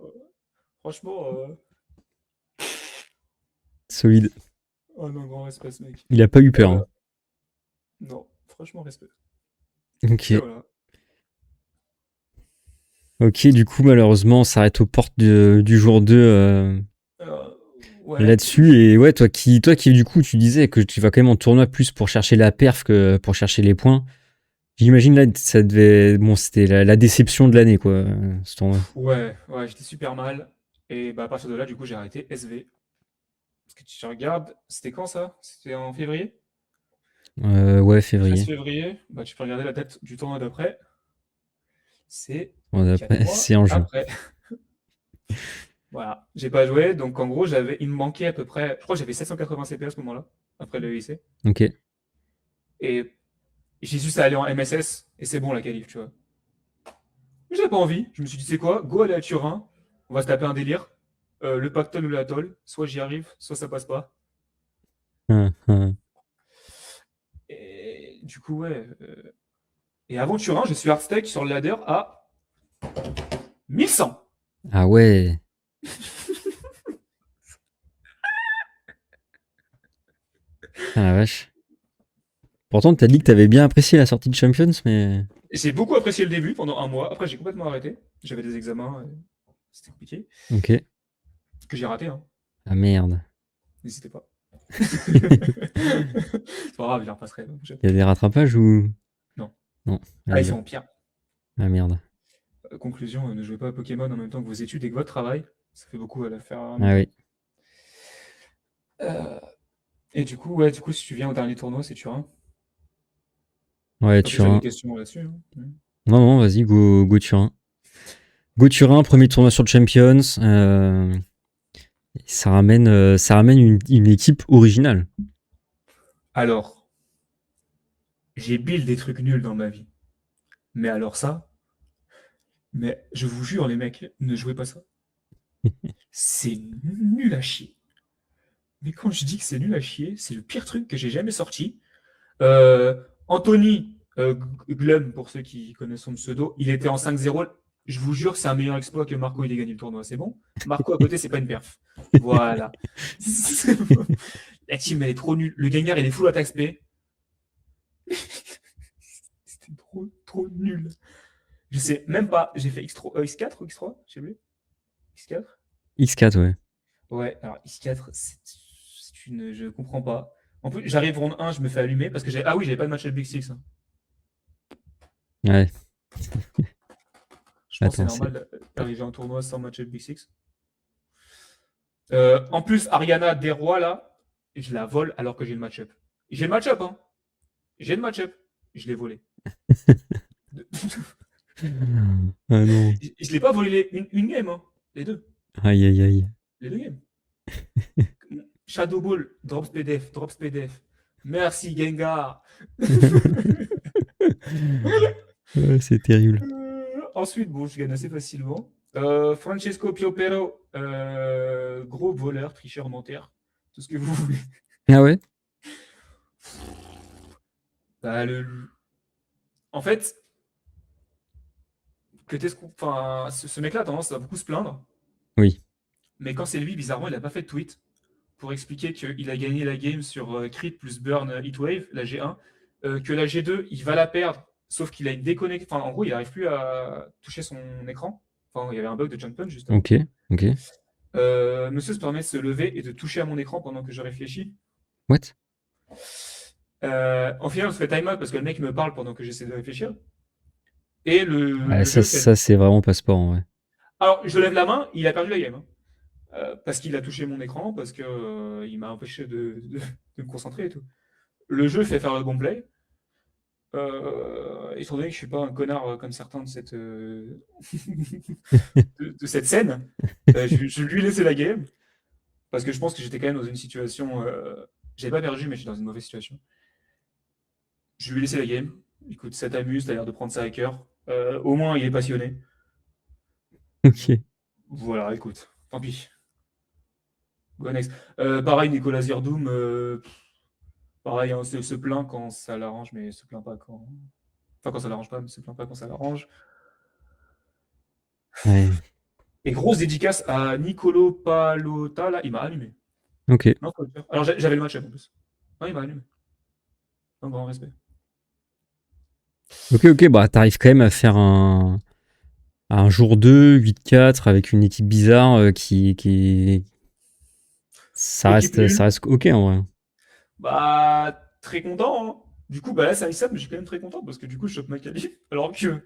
Franchement, Solide. oh non, grand respect, ce mec. Il a pas eu Et peur. voilà. Hein. Non, franchement, respect. Ok. Et voilà. Ok, du coup, malheureusement, on s'arrête aux portes du jour 2 Euh, ouais. là-dessus. Et ouais, toi qui, du coup, tu disais que tu vas quand même en tournoi plus pour chercher la perf que pour chercher les points. J'imagine là, ça devait. Bon, c'était la déception de l'année, quoi, ce tournoi. Ouais, ouais, j'étais super mal. Et bah, à partir de là, du coup, j'ai arrêté SV. Parce que tu regardes, c'était quand ça? C'était en février? Ouais, 13 février. février. Bah, tu peux regarder la date du tournoi d'après. C'est Bon, 4 après, mois c'est en juin. après. Voilà. J'ai pas joué, donc en gros, il me manquait à peu près. Je crois que j'avais 780 CP à ce moment-là, après le lycée. Ok. Et j'ai su ça allait en MSS, et c'est bon la qualif, tu vois. Mais j'avais pas envie. Je me suis dit, c'est quoi? Go aller à Turin. On va se taper un délire. Le pactole ou l'atoll. Soit j'y arrive, soit ça passe pas. Hum. Et du coup, ouais. Et avant Turin, je suis hardstack sur le ladder à 1100. Ah ouais. Ah la vache. Pourtant, t'as dit que t'avais bien apprécié la sortie de Champions, mais. J'ai beaucoup apprécié le début pendant un mois. Après, j'ai complètement arrêté. J'avais des examens. C'était compliqué. Ok. Que j'ai raté, hein. Ah merde. N'hésitez pas. C'est pas grave, je repasserai. Il y a des rattrapages ou. Non. Non. Ah, ils Aïe. sont pire. Ah merde. Conclusion, ne jouez pas à Pokémon en même temps que vos études et que votre travail. Ça fait beaucoup à la faire en même Ah temps. oui. Euh, Et du coup, ouais, si tu viens au dernier tournoi, c'est Turin. Ouais, Pas plus j'avais des Turin. questions là-dessus, hein. Non, non, vas-y, go Turin. Go Turin, premier tournoi sur Champions. Ça ramène une équipe originale. Alors, j'ai build des trucs nuls dans ma vie. Mais alors ça, mais je vous jure, les mecs, ne jouez pas ça. C'est nul à chier. Mais quand je dis que c'est nul à chier, c'est le pire truc que j'ai jamais sorti. Anthony Glum, pour ceux qui connaissent son pseudo, il était en 5-0. Je vous jure, c'est un meilleur exploit que Marco, il ait gagné le tournoi, c'est bon. Marco à côté, c'est pas une perf. Voilà. La team, elle est trop nulle. Le gagnant, il est full attack SP. C'était trop nul. Je sais même pas. J'ai fait X4 ou X3, je sais plus. X4. X4, ouais. Ouais, alors X4, c'est une. Je comprends pas. En plus, j'arrive round 1, je me fais allumer parce que j'ai. Ah oui, j'avais pas de match Big Six, hein. Ouais. Je pense que c'est Attends, c'est. normal d'arriver en tournoi sans match Big Six. En plus, Ariana Desrois, là, je la vole alors que j'ai le match-up. J'ai le match-up, hein. J'ai le match-up. Je l'ai volé. Ah non. Je l'ai pas volé une game, hein. Les deux. Aïe, aïe, aïe. Les deux games. Shadow Ball, drops PDF, drops PDF. Merci, Gengar. Ouais, c'est terrible. Ensuite, bon, je gagne assez facilement. Francesco Piopero, gros voleur, tricheur, menteur. Tout ce que vous voulez. Ah ouais? Bah, en fait, enfin, ce mec-là a tendance à beaucoup se plaindre. Oui. Mais quand c'est lui, bizarrement, il n'a pas fait de tweet pour expliquer qu'il a gagné la game sur Crit plus Burn Heatwave, la G1, que la G2, il va la perdre, sauf qu'il a déconnecté. Enfin, en gros, il n'arrive plus à toucher son écran. Enfin, il y avait un bug de jump punch, justement. Ok, ok. Monsieur se permet de se lever et de toucher à mon écran pendant que je réfléchis. What? En final, on se fait time out parce que le mec me parle pendant que j'essaie de réfléchir. Et Ouais, le jeu fait. ça c'est vraiment pas sport, en vrai. Alors, je lève la main, il a perdu la game, hein. Parce qu'il a touché mon écran, parce qu'il il m'a empêché de me concentrer et tout. Le jeu fait faire le bon play. Étant donné que je suis pas un connard comme certains de de cette scène, je lui ai laissé la game. Parce que je pense que j'étais quand même dans une situation. J'avais pas perdu, mais j'étais dans une mauvaise situation. Je lui ai laissé la game. Écoute, ça t'amuse, t'as l'air de prendre ça à cœur. Au moins, il est passionné. Ok. Voilà, écoute, tant pis. Go next. Pareil, Nicolas Zirdoum, pareil, hein, se plaint quand ça l'arrange, mais se plaint pas quand. Enfin, quand ça l'arrange pas, mais se plaint pas quand ça l'arrange. Ouais. Et grosse dédicace à Nicolo Palota, là, il m'a allumé. Ok. Non, faut le faire. Alors, j'avais le match en plus. Non, il m'a allumé. Un grand respect. Ok, ok, bah t'arrives quand même à faire un jour 2, 8-4 avec une équipe bizarre qui. Équipe Ça nulle. reste ok en vrai. Bah, très content, hein. Du coup, bah là, c'est un mais je suis quand même très content parce que du coup, je chope ma qualif. Alors que,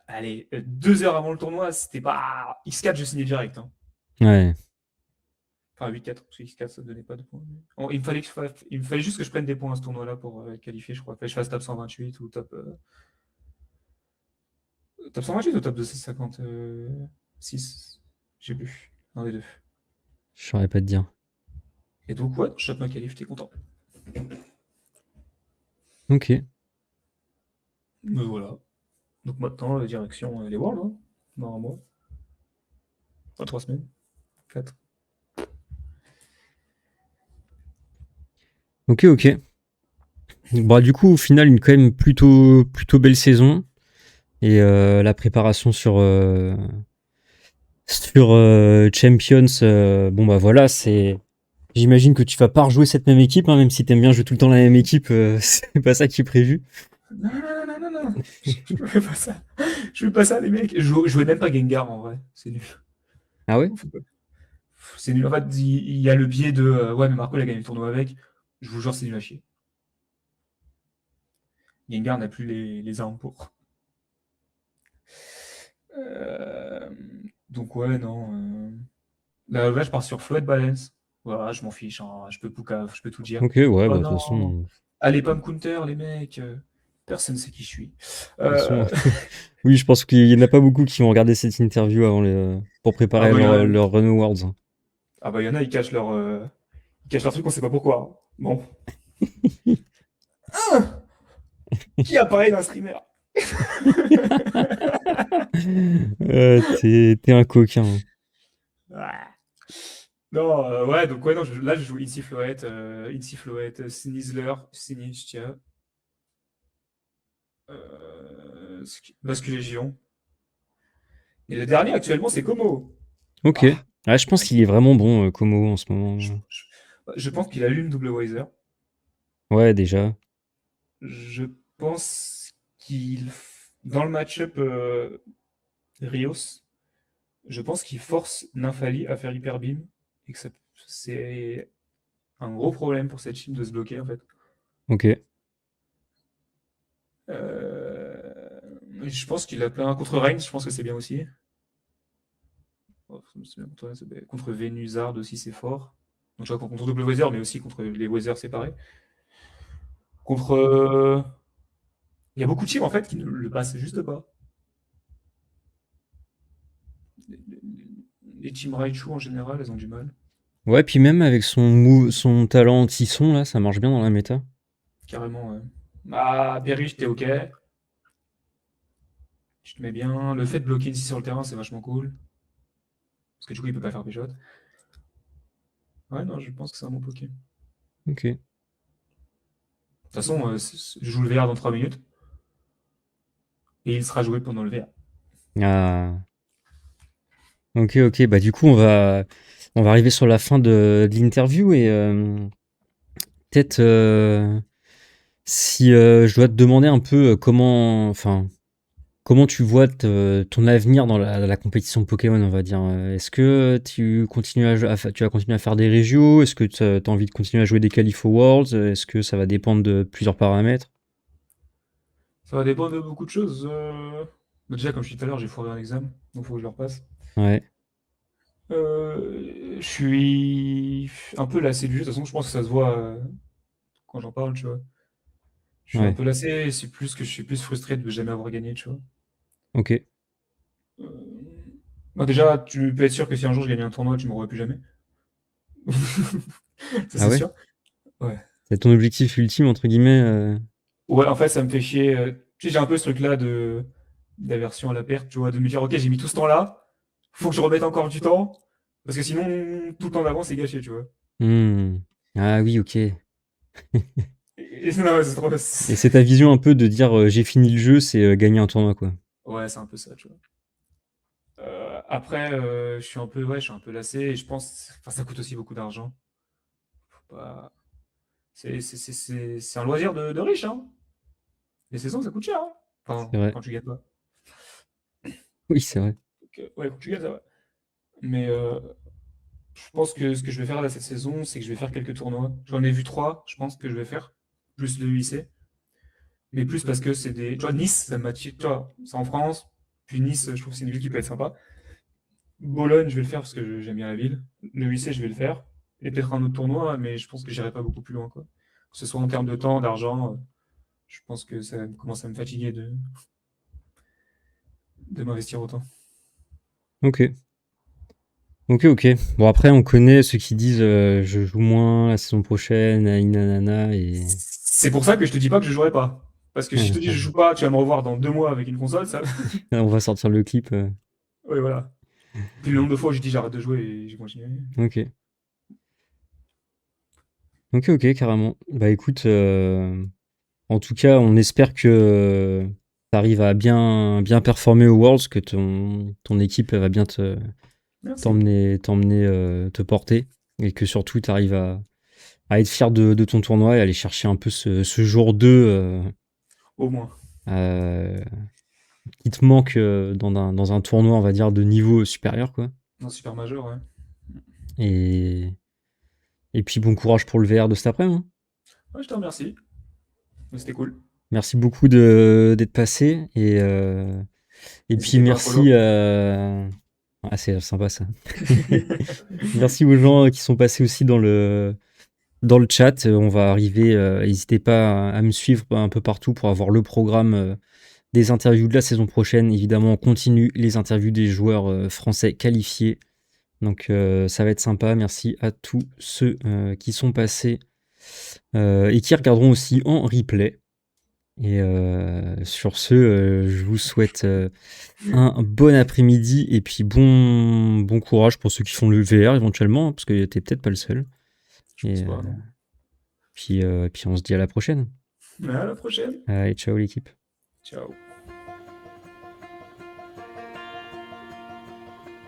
allez, 2 heures avant le tournoi, c'était pas. X4, je signais direct, hein. Ouais. Enfin, 8-4, parce que X4, ça ne donnait pas de points. Il me fallait il me fallait juste que je prenne des points à ce tournoi-là pour être qualifié, je crois. Il fallait que je fasse top 128 ou top 128 ou top 256. J'ai plus. Un des deux. Je saurais pas te dire. Et donc, ouais, je chope ma qualif, t'es content. Ok. Mais voilà. Donc maintenant, la direction, les Worlds, hein, dans un mois. Enfin, 3 semaines. 4. Ok, ok. Bah, du coup, au final, une quand même plutôt belle saison. Et la préparation sur Champions, bon bah voilà, c'est. J'imagine que tu vas pas rejouer cette même équipe, hein, même si t'aimes bien jouer tout le temps la même équipe, c'est pas ça qui est prévu. Non, non, non, non, non. Je fais pas ça. Je fais pas ça, les mecs. Je jouais même pas Gengar en vrai. C'est nul. Ah ouais? C'est nul. En fait, il y a le biais de ouais, mais Marco, il a gagné le tournoi avec. Je vous jure, c'est nul à chier. Gengar n'a plus les armes pour. Euh, Donc, ouais, non. Là, je pars sur Flood Balance. Voilà, je m'en fiche, hein. Je peux tout dire. Ok, ouais, Oh bah de toute non, façon. allez pas me counter, les mecs. Personne sait qui je suis. De toute façon, Euh, oui, je pense qu'il y en a pas beaucoup qui vont regarder cette interview pour Ah préparer bah, leur Run Awards, hein. il y en a, ils cachent leur truc, on sait pas pourquoi. Bon. Ah, qui apparaît d'un streamer? T'es un coquin. Ah. Non, ouais, donc ouais, non, là je joue Incy Floette, Snizzler, Sinistcha, Basque Légion. Et le dernier actuellement, c'est Como. Ok. Ah, Ah, je pense mec, qu'il est vraiment bon, Como, en ce je, moment. je- je pense qu'il allume Double Wiser. Ouais, déjà. Je pense dans le match-up Rios, je pense qu'il force Nymphali à faire Hyper Beam et que c'est un gros problème pour cette team de se bloquer en fait. Ok. Je pense qu'il a plein contre Reigns, je pense que c'est bien aussi. Oh, contre Vénusard aussi, c'est fort. Donc, je vois contre double Weather, mais aussi contre les Weather séparés. Contre. Il y a beaucoup de teams en fait qui ne le passent juste pas. Les teams Raichu en général, elles ont du mal. Ouais, puis même avec son talent anti-son, là, ça marche bien dans la méta. Carrément, ouais. Ah, Perry, t'es ok. Tu te mets bien. Le fait de bloquer ici sur le terrain, c'est vachement cool. Parce que du coup, il peut pas faire péchote. Ouais, non, je pense que c'est un bon Poké. De Ok. toute façon, je joue le VR dans 3 minutes. Et il sera joué pendant le VR. Ah. Ok, ok. Bah, du coup, on va arriver sur la fin de l'interview et peut-être si je dois te demander un peu comment tu vois ton avenir dans la compétition Pokémon, on va dire. Est-ce que tu vas continuer à faire des régios? Est-ce que tu as envie de continuer à jouer des qualifs aux Worlds? Est-ce que ça va dépendre de plusieurs paramètres? Ça va dépendre de beaucoup de choses. Déjà, comme je disais tout à l'heure, j'ai foiré un examen, donc il faut que je le repasse. Ouais, Je suis un peu lassé du jeu. De toute façon, je pense que ça se voit quand j'en parle, tu vois. Je suis un ouais, peu lassé, et c'est plus que je suis plus frustré de ne jamais avoir gagné, tu vois. ok. Euh, Bah déjà, tu peux être sûr que si un jour je gagne un tournoi, tu ne me revois plus jamais. Ça, Ah c'est ouais? sûr. Ouais. C'est ton objectif ultime, entre guillemets? Ouais, en fait, ça me fait chier. Tu sais, j'ai un peu ce truc-là d'aversion à la perte, tu vois, de me dire, ok, j'ai mis tout ce temps-là, faut que je remette encore du temps, parce que sinon, tout le temps d'avant, c'est gâché, tu vois. Hmm. Ah oui, ok. Et Non, ouais, c'est trop. c'est ta vision un peu de dire j'ai fini le jeu, c'est gagner un tournoi, quoi. Ouais, c'est un peu ça, tu vois. Après, je suis un peu lassé, et je pense, enfin, ça coûte aussi beaucoup d'argent. Faut pas- c'est un loisir de riche, hein. Les saisons, ça coûte cher, hein. Enfin, C'est vrai. quand tu gagnes pas. Oui, c'est vrai. Donc, ouais, quand tu gagnes, ça va. Mais je pense que ce que je vais faire là cette saison, c'est que je vais faire quelques tournois. J'en ai vu 3, je pense que je vais faire, plus le UIC. Mais plus parce que c'est des. Tu vois, Nice, ça m'attire. Tu vois, c'est en France. Puis Nice, je trouve que c'est une ville qui peut être sympa. Bologne, je vais le faire parce que j'aime bien la ville. Le UIC, je vais le faire. Et peut-être un autre tournoi, mais je pense que j'irai pas beaucoup plus loin, quoi. Que ce soit en termes de temps, d'argent, je pense que ça commence à me fatiguer de m'investir autant. Ok. Ok, ok. Bon, après, on connaît ceux qui disent je joue moins la saison prochaine, nanana, et. C'est pour ça que je te dis pas que je jouerai pas. Parce que si je te dis je joue pas, tu vas me revoir dans 2 mois avec une console, ça. On va sortir le clip. Ouais, voilà. Puis le nombre de fois où j'ai dit j'arrête de jouer et j'ai continué. Ok. Ok, ok, carrément. Bah écoute, en tout cas, on espère que tu arrives à bien performer au Worlds, que ton équipe va bien Merci. t'emmener, te porter, et que surtout tu arrives à être fier de ton tournoi et aller chercher un peu ce jour 2 Au moins. euh, qui te manque dans un tournoi, on va dire, de niveau supérieur, quoi. Non, super majeur, ouais. Et, et puis bon courage pour le VR de cet après-midi, hein. Ouais, je te remercie. C'était cool. Merci beaucoup d'être passé et puis N'hésitez pas à merci. follow. Ah, c'est sympa ça. Merci aux gens qui sont passés aussi dans le chat. On va arriver. N'hésitez pas à me suivre un peu partout pour avoir le programme des interviews de la saison prochaine. Évidemment, on continue les interviews des joueurs français qualifiés. Donc ça va être sympa. Merci à tous ceux qui sont passés et qui regarderont aussi en replay. Et sur ce, je vous souhaite un bon après-midi et puis bon courage pour ceux qui font le VR éventuellement, hein, parce que t'es peut-être pas le seul. Je pense Et pas, non. puis on se dit à la prochaine. À la prochaine. Allez, ciao l'équipe. Ciao.